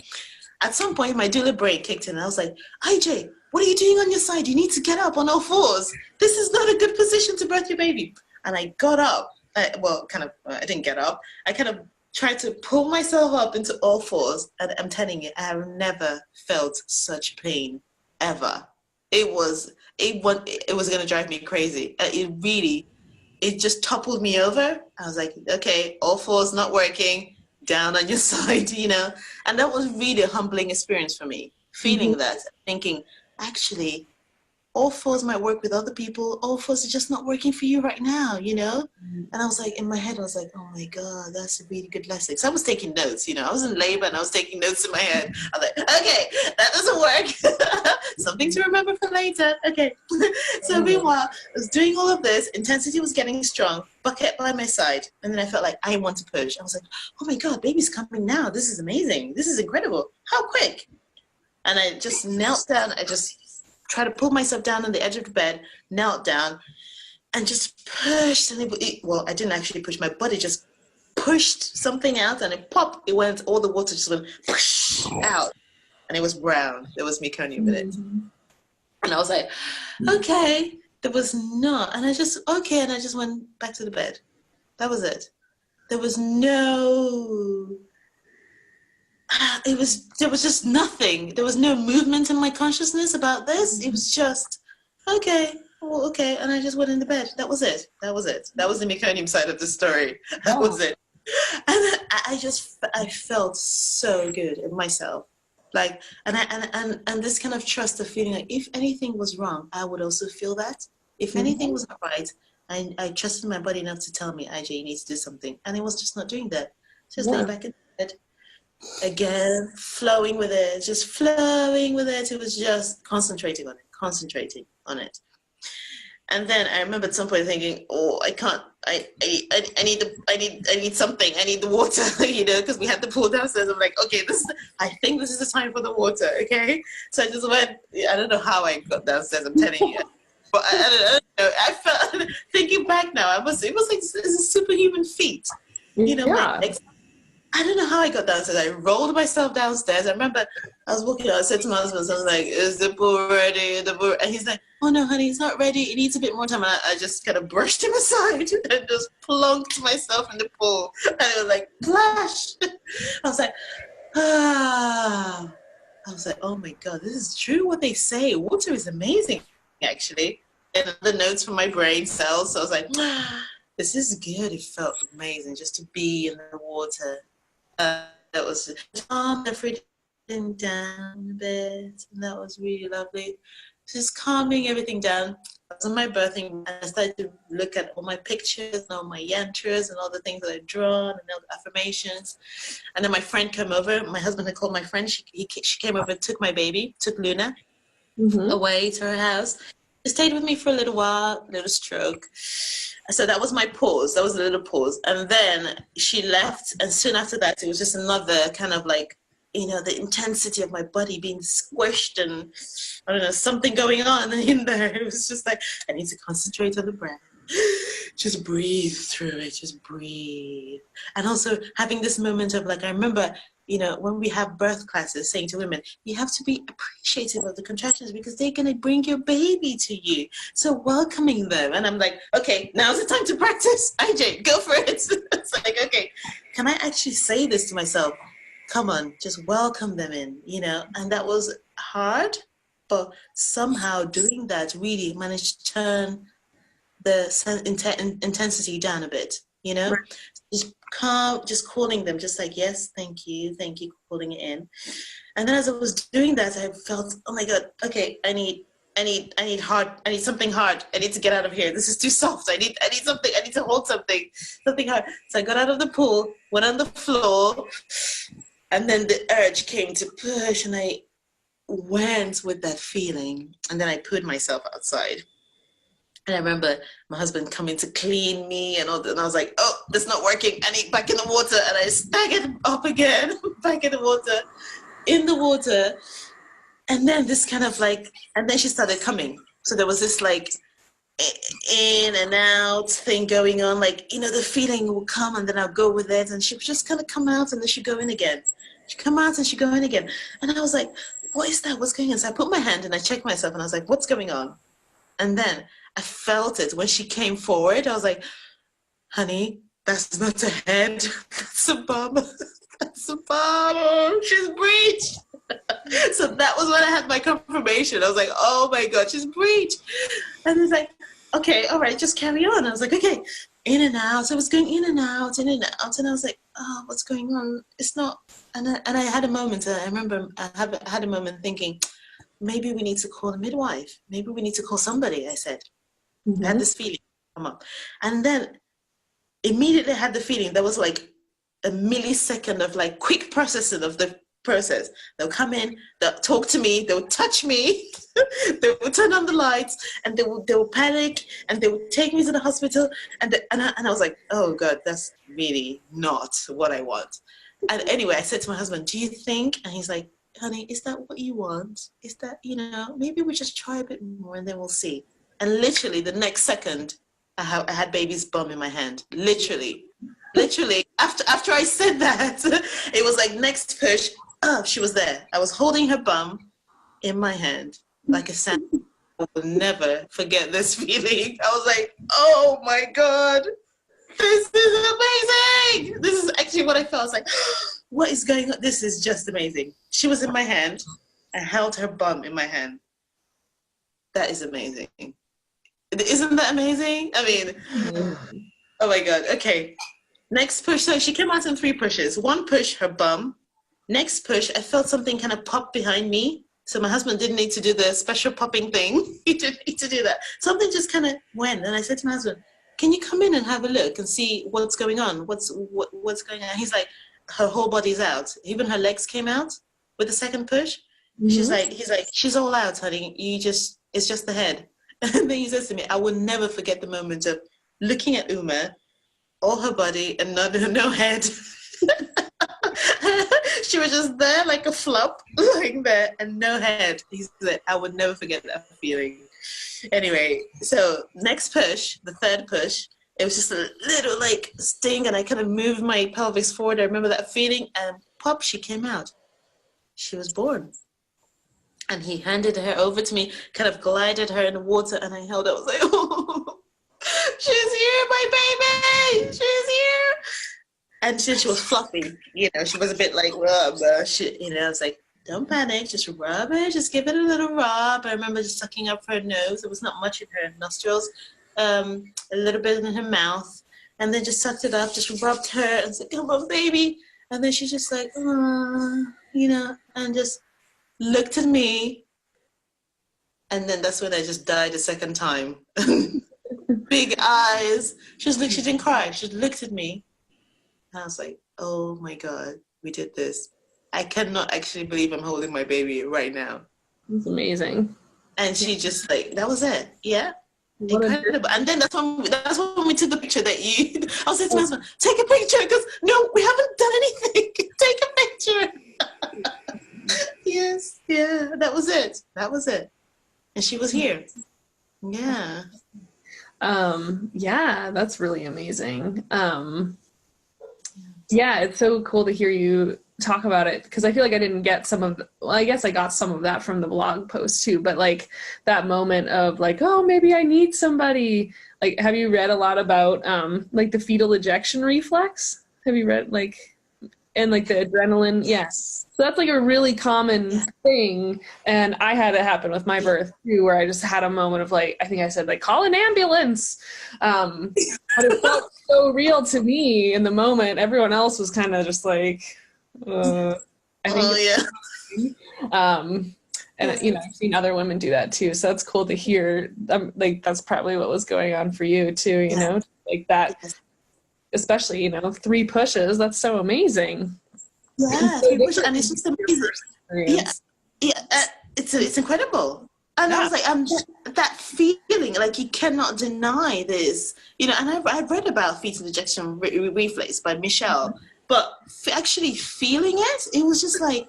at some point, my doula brain kicked in, and I was like, "IJ, what are you doing on your side? You need to get up on all fours. This is not a good position to birth your baby." And I got up. I didn't get up. I kind of tried to pull myself up into all fours. And I'm telling you, I have never felt such pain, ever. It was going to drive me crazy. It just toppled me over. I was like, okay, all fours not working, down on your side, And that was really a humbling experience for me, feeling that, thinking, actually, all fours might work with other people. All fours are just not working for you right now, And I was like, in my head, I was like, "Oh my God, that's a really good lesson." So I was taking notes, I was in labor and I was taking notes in my head. I was like, okay, that doesn't work. Something to remember for later. Okay. So meanwhile, I was doing all of this. Intensity was getting strong. Bucket by my side. And then I felt like I want to push. I was like, "Oh my God, baby's coming now. This is amazing. This is incredible. How quick." And I just knelt down. I just try to pull myself down on the edge of the bed, knelt down, and just pushed. And I didn't actually push. My body just pushed something out, and it popped. It went, all the water just went push out, and it was brown. There was meconium in it. And I was like, okay, there was not. And I just went back to the bed. That was it. There was no... there was just nothing. There was no movement in my consciousness about this. It was just, okay, well, okay. And I just went in the bed. That was it. That was the meconium side of the story. That was it. And I felt so good in myself. Like, and this kind of trust of feeling like if anything was wrong, I would also feel that. If anything was not right, I trusted my body enough to tell me, "IJ, you need to do something." And it was just not doing that. Just laying back in bed. Again, flowing with it, just flowing with it. It was just concentrating on it. And then I remember at some point thinking, "Oh, I can't. I need something. I need the water, because we had the pool downstairs." I'm like, "Okay, I think this is the time for the water." Okay, so I just went. I don't know how I got downstairs. I'm telling you, but I don't know. I felt, thinking back now, it was like it's a superhuman feat. My legs. I don't know how I got downstairs. I rolled myself downstairs. I remember I was walking out. I said to my husband, I was like, is the pool ready? And he's like, oh no, honey, it's not ready. It needs a bit more time. And I just kind of brushed him aside and just plunked myself in the pool. And it was like, splash. I was like, ah. I was like, oh my God, this is true what they say. Water is amazing, actually. And the notes from my brain cells. So I was like, this is good. It felt amazing just to be in the water. That was everything down a bit, and that was really lovely. Just calming everything down. I was on my birthing, and I started to look at all my pictures and all my yantras and all the things that I'd drawn and all the affirmations. And then my friend came over. My husband had called my friend. She came over and took my baby, took Luna away to her house. She stayed with me for a little while, little stroke. So that was my pause. That was a little pause. And then she left. And soon after that, it was just another kind of like, you know, the intensity of my body being squished and, I don't know, something going on in there. It was just like, I need to concentrate on the breath. Just breathe through it. Just breathe. And also having this moment of like, I remember, you know, when we have birth classes, saying to women, you have to be appreciative of the contractions because they're going to bring your baby to you. So welcoming them. And I'm like, okay, now's the time to practice. IJ, go for it. It's like, okay, can I actually say this to myself? Come on, just welcome them in, you know. And that was hard, but somehow doing that really managed to turn the intensity down a bit, you know. Right. Just calling them, just like, yes, thank you, calling it in. And then as I was doing that, I felt, oh my God, okay, I need something hard. I need to get out of here. This is too soft. I need something. I need to hold something hard. So I got out of the pool, went on the floor, and then the urge came to push, and I went with that feeling, and then I put myself outside. And I remember my husband coming to clean me and all that, and I was like, oh, that's not working. I need back in the water. And I staggered up again, back in the water. And then this kind of like, and then she started coming. So there was this like in and out thing going on. Like, you know, the feeling will come and then I'll go with it. And she would just kind of come out and then she'd go in again. She'd come out and she'd go in again. And I was like, what is that? What's going on? So I put my hand and I checked myself and I was like, what's going on? And then I felt it when she came forward. I was like, honey, that's not a head. That's a bum. That's a bum. She's breech. So that was when I had my confirmation. I was like, oh my God, she's breech. And it's like, okay, all right, just carry on. I was like, okay, in and out. So I was going in and out, in and out. And I was like, oh, what's going on? It's not. And I had a moment. I remember I had a moment thinking, maybe we need to call a midwife. Maybe we need to call somebody, I said. I had this feeling come up. And then immediately I had the feeling there was like a millisecond of like quick processing of the process. They'll come in, they'll talk to me, they'll touch me, they will turn on the lights, and they will panic, and they will take me to the hospital. And I was like, oh God, that's really not what I want. And anyway, I said to my husband, do you think? And he's like, honey, is that what you want? Is that, you know, maybe we just try a bit more and then we'll see. And literally the next second, I had baby's bum in my hand. Literally, after I said that, it was like next push, she was there. I was holding her bum in my hand like a sand. I will never forget this feeling. I was like, oh my God, this is amazing. This is actually what I felt. I was like, what is going on? This is just amazing. She was in my hand. I held her bum in my hand. That is amazing. Isn't that amazing? I mean, oh my God. Okay. Next push. So she came out in 3 pushes. 1 push, her bum. Next push, I felt something kind of pop behind me. So my husband didn't need to do the special popping thing. He didn't need to do that. Something just kind of went. And I said to my husband, can you come in and have a look and see what's going on? What's going on? He's like, her whole body's out. Even her legs came out with the second push. He's like, she's all out, honey. It's just the head. And then he says to me, I will never forget the moment of looking at Uma, all her body and no head. She was just there like a flop, like that, and no head. He said, I would never forget that feeling. Anyway, so next push, the third push, It was just a little like sting, and I kind of moved my pelvis forward. I remember that feeling, and pop, she came out. She was born. And he handed her over to me, kind of glided her in the water, and I held her. I was like, oh, she's here, my baby, she's here. And she was fluffy, you know, she was a bit like, rub, you know, I was like, don't panic, just rub it, just give it a little rub. I remember just sucking up her nose. There was not much in her nostrils, a little bit in her mouth, and then just sucked it up, just rubbed her and said, come on, baby. And then she's just like, you know, and just looked at me. And then that's when I just died a second time. Big eyes. She didn't cry. She looked at me. And I was like, oh my God, we did this. I cannot actually believe I'm holding my baby right now.
It's amazing.
And she just like, that was it. Yeah. Incredible. And then that's when we took the picture that you, I was saying to my husband, take a picture, because no, we haven't done anything. Take a picture. Yes, yeah, that was it. That was it. And she was here. Yeah.
Yeah, that's really amazing. Yeah, it's so cool to hear you talk about it, because I feel like I didn't get I guess I got some of that from the blog post too, but like that moment of like, oh, maybe I need somebody. Like, have you read a lot about like the fetal ejection reflex? Have you read and like the adrenaline? Yes. So that's like a really common thing. And I had it happen with my birth too, where I just had a moment of like, I think I said like, call an ambulance. But it felt so real to me in the moment. Everyone else was kind of just like, I think and you know, I've seen other women do that too. So that's cool to hear. Like, that's probably what was going on for you too, you know, like that, especially, you know, 3 pushes. That's so amazing.
Yeah, 3 pushes, and it's just amazing. It's incredible. And I was like, that feeling, like, you cannot deny this, you know. And I've read about fetal ejection reflex by Michelle, but actually feeling it, it was just like,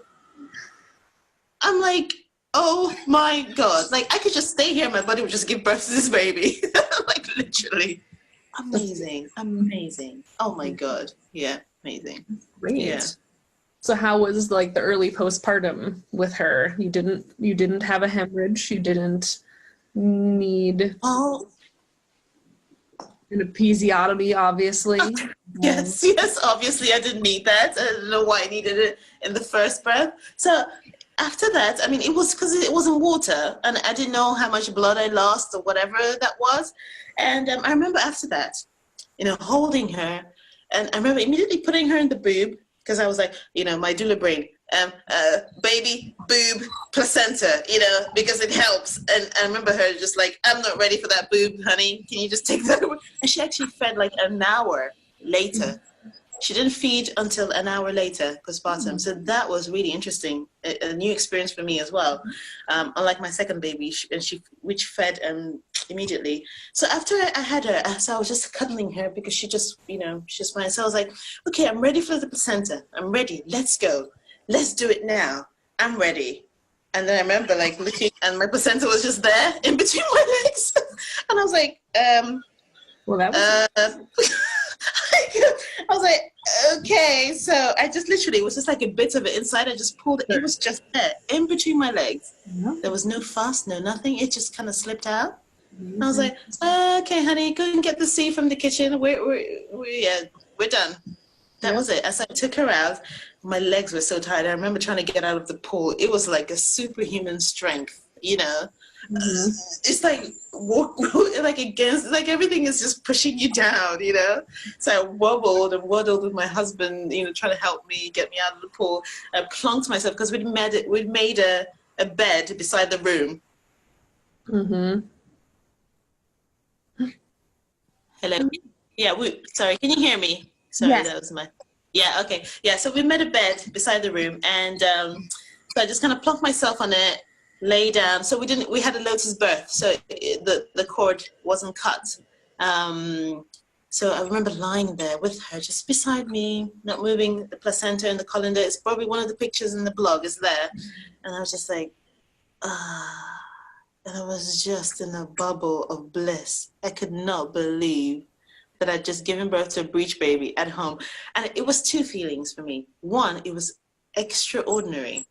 I'm like, oh my God, like I could just stay here, my body would just give birth to this baby. Like, literally. Amazing. Oh my God. Yeah, amazing.
Great.
Yeah.
So how was like the early postpartum with her? You didn't have a hemorrhage. You didn't need an episiotomy, obviously.
Yes, obviously I didn't need that. I don't know why I needed it in the first breath. So after that, I mean, it was because it wasn't water, and I didn't know how much blood I lost or whatever that was. And I remember after that, you know, holding her, and I remember immediately putting her in the boob, because I was like, you know, my doula brain, baby, boob, placenta, you know, because it helps. And I remember her just like, I'm not ready for that boob, honey. Can you just take that away? And she actually fed like an hour later. She didn't feed until an hour later, postpartum. So that was really interesting, a new experience for me as well. Unlike my second baby, which fed immediately. So after I had her, so I was just cuddling her because she just, you know, she's fine. So I was like, okay, I'm ready for the placenta. I'm ready. Let's go. Let's do it now. I'm ready. And then I remember like looking, and my placenta was just there in between my legs. And I was like,
well, that was
I was like, okay. So I just literally, it was just like a bit of it inside. I just pulled it. It was just there in between my legs. There was no fuss, no nothing. It just kind of slipped out. And I was like, okay, honey, go and get the C from the kitchen. We're done. That was it. As I took her out, my legs were so tired. I remember trying to get out of the pool. It was like a superhuman strength, you know. It's like like against, like everything is just pushing you down, you know. So I wobbled and waddled with my husband, you know, trying to help me get me out of the pool. I plunked myself because we'd made a bed beside the room. Hello. Yeah. Sorry. Can you hear me? Sorry, that was my. Yeah. Okay. Yeah. So we made a bed beside the room, and so I just kind of plunked myself on it. Lay down. So we had a lotus birth, so the cord wasn't cut. So I remember lying there with her just beside me, not moving. The placenta and the colander, it's probably one of the pictures in the blog is there. And I was just like, and I was just in a bubble of bliss. I could not believe that I'd just given birth to a breech baby at home. And it was two feelings for me. One, it was extraordinary.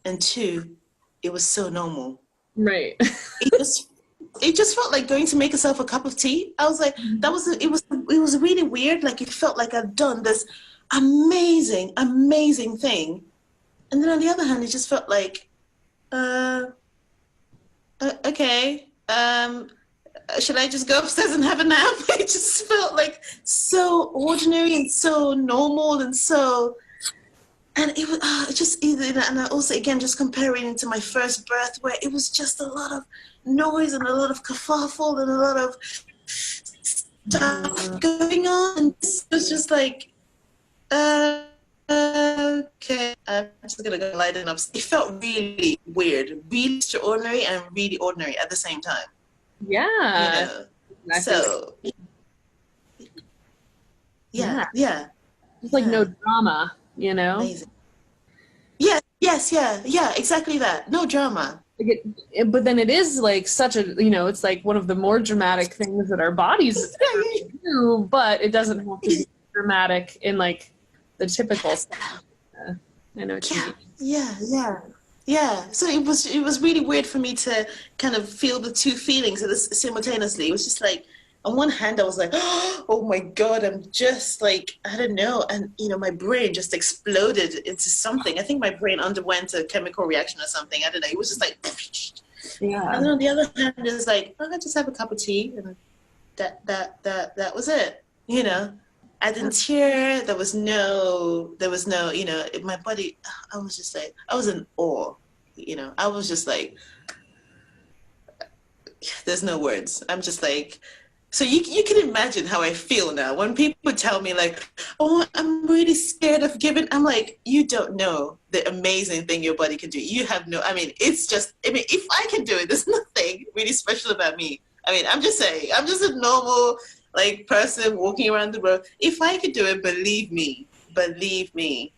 And two, it was so normal.
Right.
It just felt like going to make yourself a cup of tea. I was like, it was really weird. Like it felt like I'd done this amazing thing. And then on the other hand, it just felt like, okay, should I just go upstairs and have a nap? It just felt like so ordinary and so normal and so, and it was just either, and I also, again, just comparing it to my first birth where it was just a lot of noise and a lot of kerfuffle and a lot of stuff going on. And it was just like, okay, I'm just gonna go lie down. It felt really weird, really extraordinary and really ordinary at the same time.
Yeah.
You know? So yeah.
It's like no drama, you know?
Amazing. Yes, exactly that. No drama.
Like but then it is like such a, you know, it's like one of the more dramatic things that our bodies do, but it doesn't have to be dramatic in like the typical stuff. I know what you mean. Yeah. So it was really weird for me to kind of feel the two feelings simultaneously. It was just like, on one hand, I was like, oh my God, I'm just like, I don't know. And, you know, my brain just exploded into something. I think my brain underwent a chemical reaction or something. I don't know. It was just like, yeah.
And then on the other hand, it was like, oh, I just have a cup of tea. And that was it. You know, I didn't tear. There was no, you know, my body, I was just like, I was in awe. You know, I was just like, there's no words. I'm just like, so you can imagine how I feel now when people tell me like, oh, I'm really scared of giving. I'm like, you don't know the amazing thing your body can do. You have no, I mean, it's just, I mean, if I can do it, there's nothing really special about me. I mean, I'm just saying, I'm just a normal like person walking around the road. If I could do it, believe me,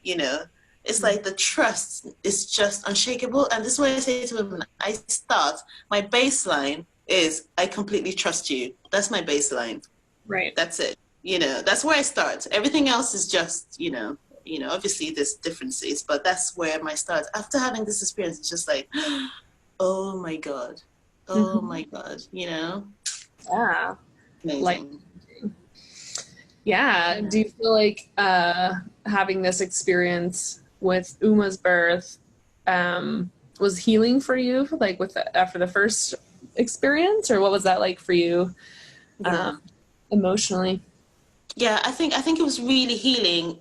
you know, it's like the trust is just unshakable. And this is what I say to women. My baseline is I completely trust you. That's my baseline.
Right.
That's it. You know, that's where I start. Everything else is just, you know, obviously there's differences, but that's where my start. After having this experience, it's just like, oh my God. Oh my God, you know?
Yeah.
Amazing.
Like, yeah. Do you feel like having this experience with Uma's birth was healing for you, like after the first experience, or what was that like for you emotionally?
Yeah, I think it was really healing.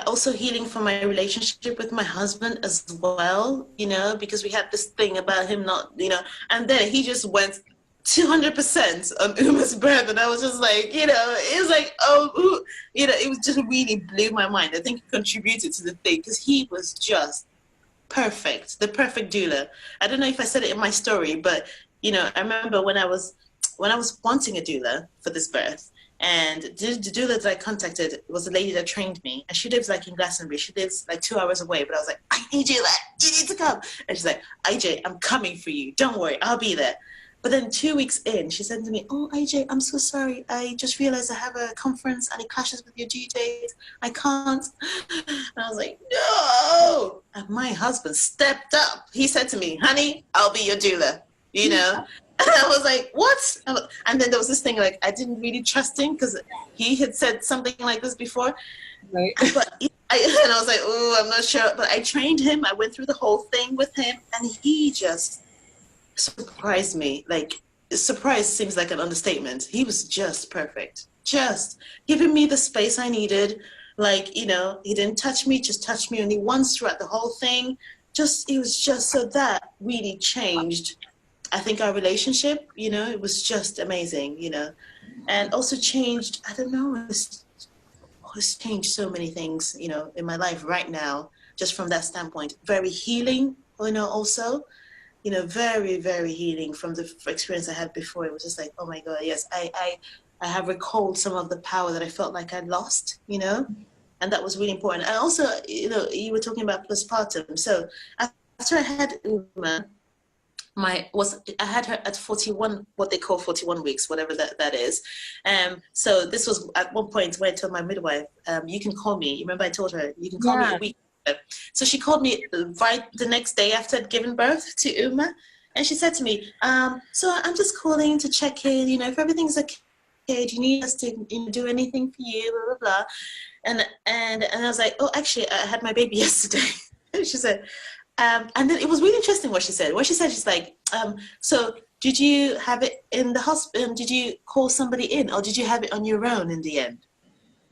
Also healing for my relationship with my husband as well, you know, because we had this thing about him not, you know, and then he just went 200% on Uma's birth, and I was just like, you know, it was like, oh, you know, it was just really blew my mind. I think it contributed to the thing because he was just perfect, the perfect doula. I don't know if I said it in my story, but you know, I remember when I was wanting a doula for this birth, and the doula that I contacted was a lady that trained me, and she lives like in Glastonbury. She lives like 2 hours away, but I was like, I need you there. You need to come. And she's like, IJ, I'm coming for you. Don't worry, I'll be there. But then 2 weeks in, she said to me, oh, IJ, I'm so sorry. I just realized I have a conference and it clashes with your due date. I can't. And I was like, no. And my husband stepped up. He said to me, honey, I'll be your doula, you know? And I was like, what? And then there was this thing, like, I didn't really trust him because he had said something like this before.
Right.
But and I was like, oh, I'm not sure. But I trained him. I went through the whole thing with him. And he just surprised me. Like, surprise seems like an understatement. He was just perfect. Just giving me the space I needed. Like, you know, he didn't touch me, just touched me only once throughout the whole thing. It was just, so that really changed, I think, our relationship, you know. It was just amazing, you know. And also changed, I don't know, it's changed so many things, you know, in my life right now, just from that standpoint. Very healing, you know, also, you know, very, very healing from the experience I had before. It was just like, oh my God, yes, I have recalled some of the power that I felt like I'd lost, you know, and that was really important. And also, you know, you were talking about postpartum. So after I had Uma, I had her at 41, what they call 41 weeks, whatever that is. So this was at one point where I told my midwife, you can call me. Remember I told her, you can call me a week. So she called me right the next day after I'd given birth to Uma. And she said to me, so I'm just calling to check in, if everything's okay, do you need us to do anything for you, blah, blah, blah. And I was like, oh, actually, I had my baby yesterday. And she said, and then it was really interesting what she said. She's like, so did you have it in the hospital? Did you call somebody in, or did you have it on your own in the end?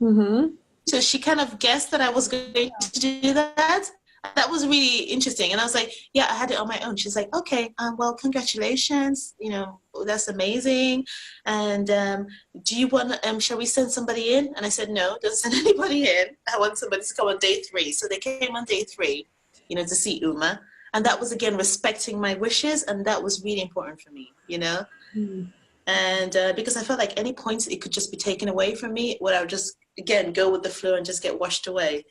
Mm-hmm.
So she kind of guessed that I was going to do that. That was really interesting. And I was like, yeah, I had it on my own. She's like, okay, well, congratulations. That's amazing. And do you want, shall we send somebody in? And I said, no, don't send anybody in. I want somebody to come on day 3. So they came on day 3, to see Uma. And that was, again, respecting my wishes. And that was really important for me,
Mm.
And because I felt like any points it could just be taken away from me, where I would just, again, go with the flow and just get washed away.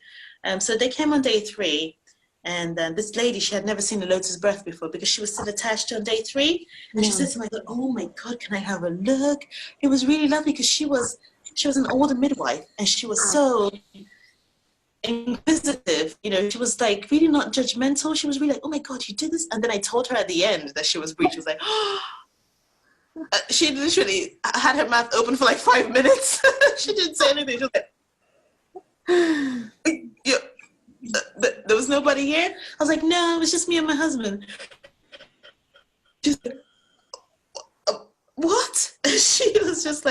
So they came on day 3. And this lady, she had never seen a lotus birth before because she was still attached on day 3. And she said to me, oh my God, can I have a look? It was really lovely because she was an older midwife, and she was so inquisitive. She was like really not judgmental. She was really like, oh my God, you did this. And then I told her at the end that she was breech. She was like, oh. She literally had her mouth open for like 5 minutes. She didn't say anything. She was like, yeah. There was nobody here? I was like, no, it was just me and my husband. She's like, what? She's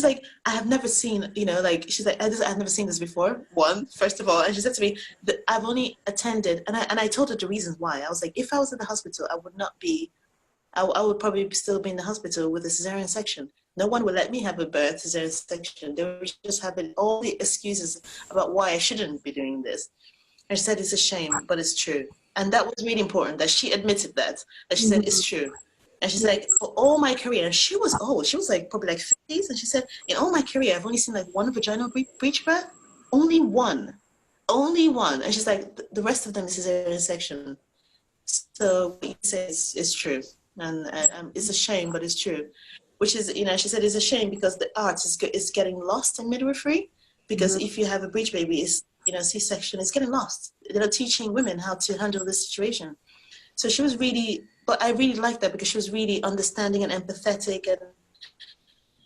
like, I have never seen, she's like, I've never seen this before, first of all. And she said to me that I've only attended, and I told her the reasons why. I was like, if I was in the hospital, I would probably still be in the hospital with a cesarean section. No one would let me have a birth cesarean section. They were just having all the excuses about why I shouldn't be doing this. And she said, it's a shame, but it's true. And that was really important, that she admitted that she said, it's true. And she's like, for all my career, and she was old, she was like probably like 50s, and she said, in all my career, I've only seen like one vaginal breech birth, only one. And she's like, the rest of them is cesarean section. So what you say is true. And it's a shame, but it's true. Which is, she said, it's a shame because the art is getting lost in midwifery, because if you have a breech baby, C-section is getting lost. They're not teaching women how to handle this situation. So she was really, but I really liked that because she was really understanding and empathetic,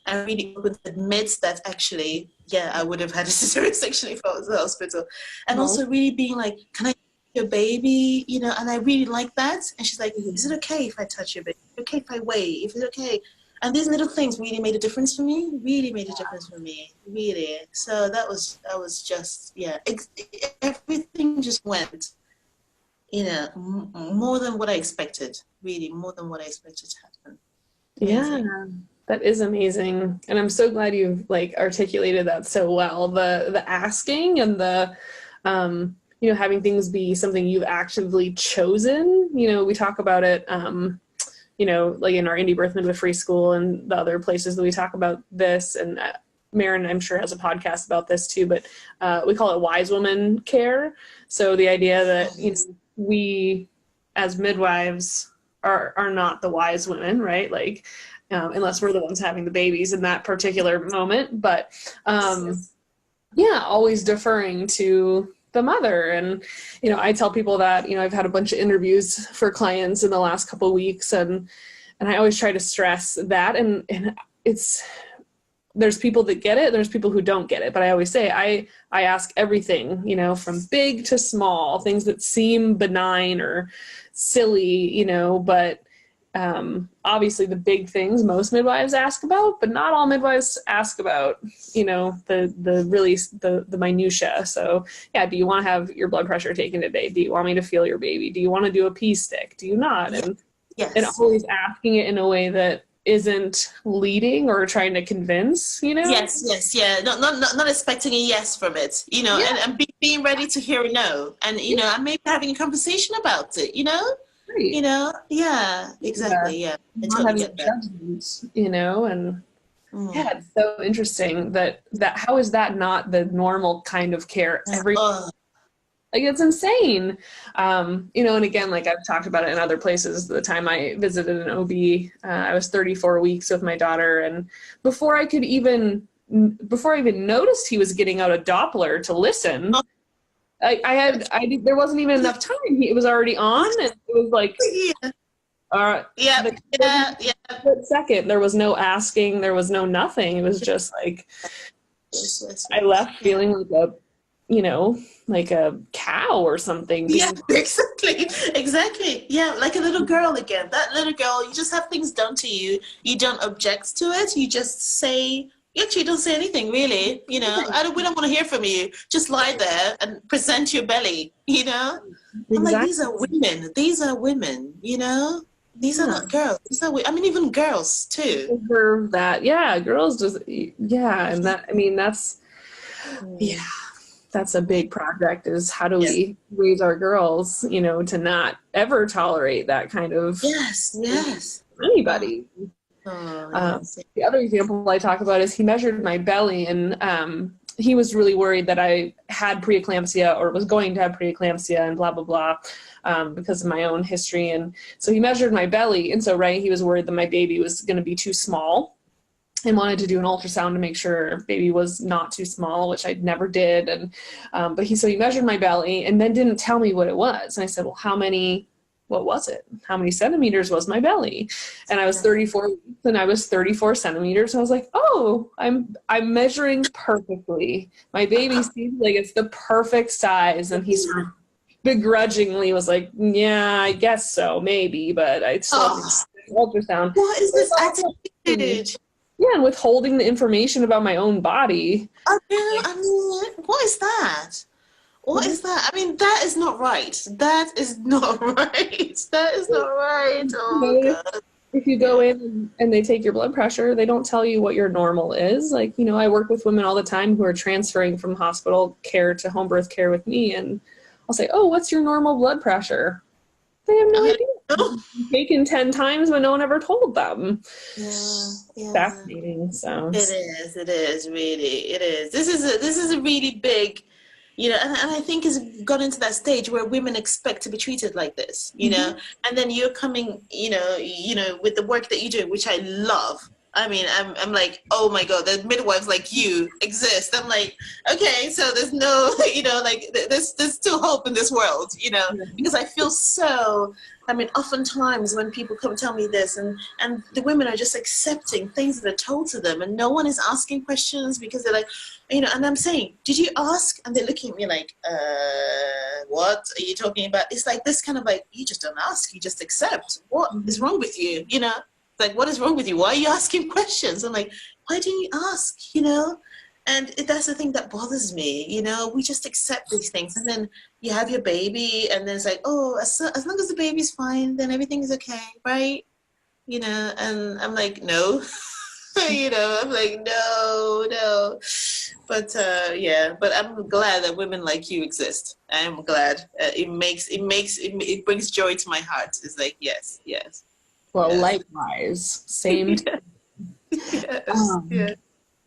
and really open to admit that actually, yeah, I would have had a cesarean section if I was in the hospital. And also really being like, can I touch your baby? And I really like that. And she's like, is it okay if I touch your baby? Is it okay if I weigh? Is it okay? And these little things really made a difference for me. Really. So that was just, yeah, everything just went, more than what I expected. Really, more than what I expected to happen. Amazing.
Yeah, that is amazing. And I'm so glad you've articulated that so well. The asking and the, having things be something you've actively chosen. We talk about it, like in our indie birth midwifery school and the other places that we talk about this, and Marin, I'm sure, has a podcast about this too, but we call it wise woman care. So the idea that we as midwives are not the wise women, right? Unless we're the ones having the babies in that particular moment, but always deferring to the mother. And I tell people that I've had a bunch of interviews for clients in the last couple of weeks, and I always try to stress that, and there's people that get it, there's people who don't get it, but I always say I ask everything, from big to small, things that seem benign or silly, but obviously the big things most midwives ask about, but not all midwives ask about, the minutia. So yeah, do you want to have your blood pressure taken today? Do you want me to feel your baby? Do you want to do a pee stick? Do you not? And always asking it in a way that isn't leading or trying to convince,
Yes, yeah. Not expecting a yes from it, and being ready to hear a no, and and maybe having a conversation about it,
Right.
Yeah, exactly, yeah. I totally get that.
Judgment, and yeah, it's so interesting that how is that not the normal kind of care? Like, it's insane. You know, and again, like I've talked about it in other places, the time I visited an OB, I was 34 weeks with my daughter. And before I even noticed he was getting out a Doppler to listen, there wasn't even enough time. It was already on, and it was like, second, there was no asking, there was no nothing. It was just like, I left feeling like like a cow or something.
Yeah, exactly. Yeah, like a little girl again. That little girl, you just have things done to you. You don't object to it. You just say, you actually don't say anything, really. You know, we don't want to hear from you. Just lie there and present your belly, you know? Exactly. I'm like, these are women. These are women, you know? These are not girls. These are, I mean, even girls, too.
Deserve that. Yeah, girls just, yeah. And that, I mean, that's, yeah. That's a big project, is how do we raise our girls, you know, to not ever tolerate that kind of anybody. The other example I talk about is he measured my belly, and he was really worried that I had preeclampsia or was going to have preeclampsia and blah, blah, blah, because of my own history. And so he measured my belly. And so, he was worried that my baby was going to be too small, and wanted to do an ultrasound to make sure baby was not too small, which I never did. And but he measured my belly and then didn't tell me what it was. And I said, well, what was it? How many centimeters was my belly? And I was 34 weeks, and I was 34 centimeters. And I was like, oh, I'm measuring perfectly. My baby seems like it's the perfect size. And he sort of begrudgingly was like, yeah, I guess so, maybe, but I still have to ultrasound.
What is this attitude?
Yeah, and withholding the information about my own body.
I mean, what is that? What is that? I mean, that is not right. That is not right. That is not right. Oh, God.
If you go in and they take your blood pressure, they don't tell you what your normal is. Like, you know, I work with women all the time who are transferring from hospital care to home birth care with me, and I'll say, oh, what's your normal blood pressure? They have no idea. Taken 10 times, but no one ever told them.
Yeah.
Fascinating. So
it is really, it is. This is a really big, you know, and I think it's got into that stage where women expect to be treated like this, you know, and then you're coming, you know, with the work that you do, which I love. I mean, I'm like, oh my God, there's midwives like you exist. I'm like, okay, so there's no, you know, like there's still hope in this world, you know, because I feel so, I mean, oftentimes when people come tell me this, and the women are just accepting things that are told to them, and no one is asking questions because they're like, you know, and I'm saying, did you ask? And they're looking at me like, what are you talking about? It's like this kind of like, you just don't ask, you just accept. What is wrong with you, you know? Like, what is wrong with you? Why are you asking questions? I'm like, why didn't you ask, you know? And that's the thing that bothers me, you know? We just accept these things, and then you have your baby, and then it's like, oh, as long as the baby's fine, then everything is okay, right? You know, and I'm like, no. You know, I'm like, no. But yeah, but I'm glad that women like you exist. I am glad. It brings joy to my heart. It's like, yes.
Well, likewise, same.
Yes.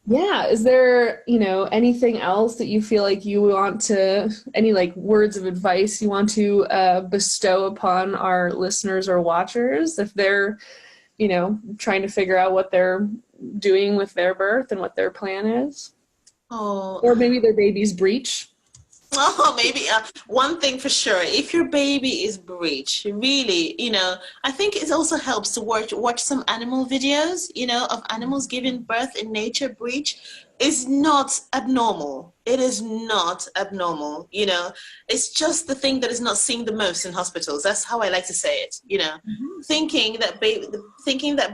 Yeah. Is there, you know, anything else that you feel like you want to, any like words of advice you want to bestow upon our listeners or watchers if they're, you know, trying to figure out what they're doing with their birth and what their plan is?
Oh.
Or maybe their baby's breech.
Oh, maybe one thing for sure, if your baby is breech, really, you know, I think it also helps to watch some animal videos, you know, of animals giving birth in nature. Breech is not abnormal. It is not abnormal, you know. It's just the thing that is not seen the most in hospitals. That's how I like to say it, you know. Thinking that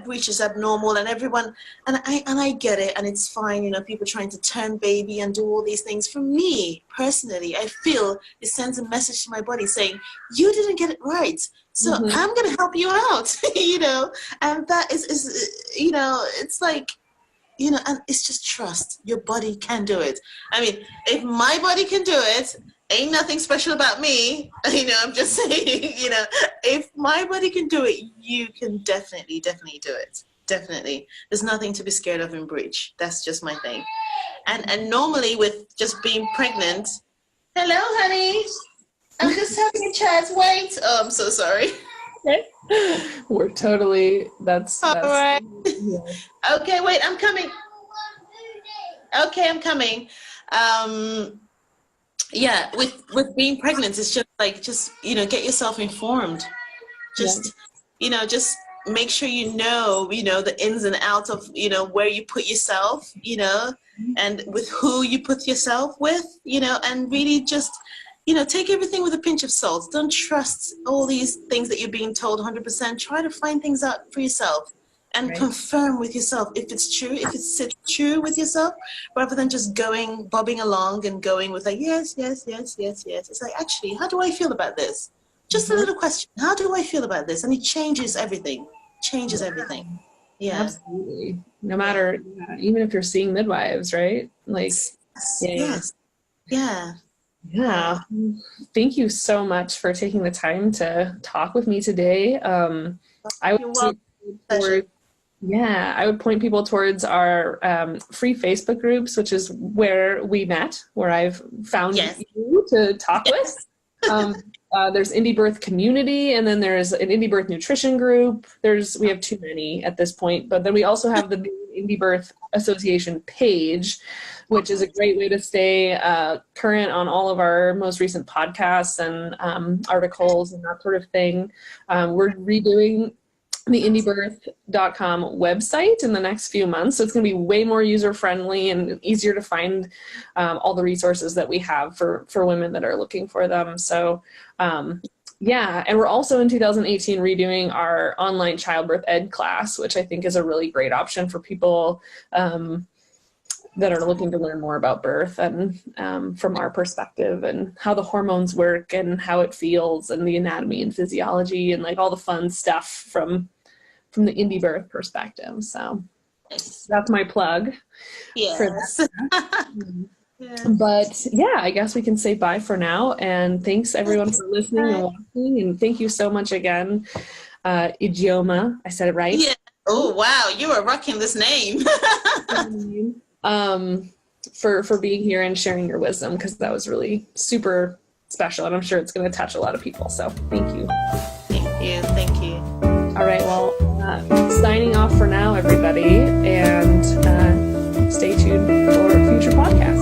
breech is abnormal, and everyone, and I get it, and it's fine, you know, people trying to turn baby and do all these things. For me, personally, I feel it sends a message to my body saying, you didn't get it right. So I'm going to help you out, you know, and that is, you know, it's like, you know, and it's just trust. Your body can do it. I mean, if my body can do it, ain't nothing special about me. You know, I'm just saying, you know, if my body can do it, you can definitely do it. Definitely. There's nothing to be scared of in breech. That's just my thing. And normally with just being pregnant, hello, honey. I'm just having a chat. Wait. Oh, I'm so sorry.
Okay. We're totally, that's
All right.
yeah.
Okay, wait, I'm coming. Okay, I'm coming. Yeah, with being pregnant, it's just like, get yourself informed. Just make sure you know the ins and outs of, where you put yourself, and with who you put yourself with, and really just, take everything with a pinch of salt. Don't trust all these things that you're being told 100%. Try to find things out for yourself and confirm with yourself if it's true, if it's true with yourself, rather than just bobbing along and going with like, yes, yes, yes, yes, yes. It's like, actually, how do I feel about this? Just a little question. How do I feel about this? And it changes everything. Changes everything. Yeah.
Absolutely. No matter, even if you're seeing midwives, right? Like,
Yes. Yeah.
Yeah. Thank you so much for taking the time to talk with me today. I would point people towards our free Facebook groups, which is where we met, where I've found you to talk with. There's Indie Birth Community, and then there's an Indie Birth Nutrition group. We have too many at this point, but then we also have the Indie Birth Association page, which is a great way to stay current on all of our most recent podcasts and articles and that sort of thing. We're redoing the indiebirth.com website in the next few months. So it's going to be way more user-friendly and easier to find all the resources that we have for women that are looking for them. So and we're also in 2018 redoing our online childbirth ed class, which I think is a really great option for people that are looking to learn more about birth and from our perspective and how the hormones work and how it feels and the anatomy and physiology and like all the fun stuff from the indie birth perspective. So that's my plug.
Yes.
But I guess we can say bye for now. And thanks everyone for listening and watching. And thank you so much again, Ijeoma. I said it right?
Yeah. Oh, wow. You are rocking this name.
For being here and sharing your wisdom, because that was really super special, and I'm sure it's going to touch a lot of people. So thank you.
Thank you.
All right, well, signing off for now, everybody, and stay tuned for future podcasts.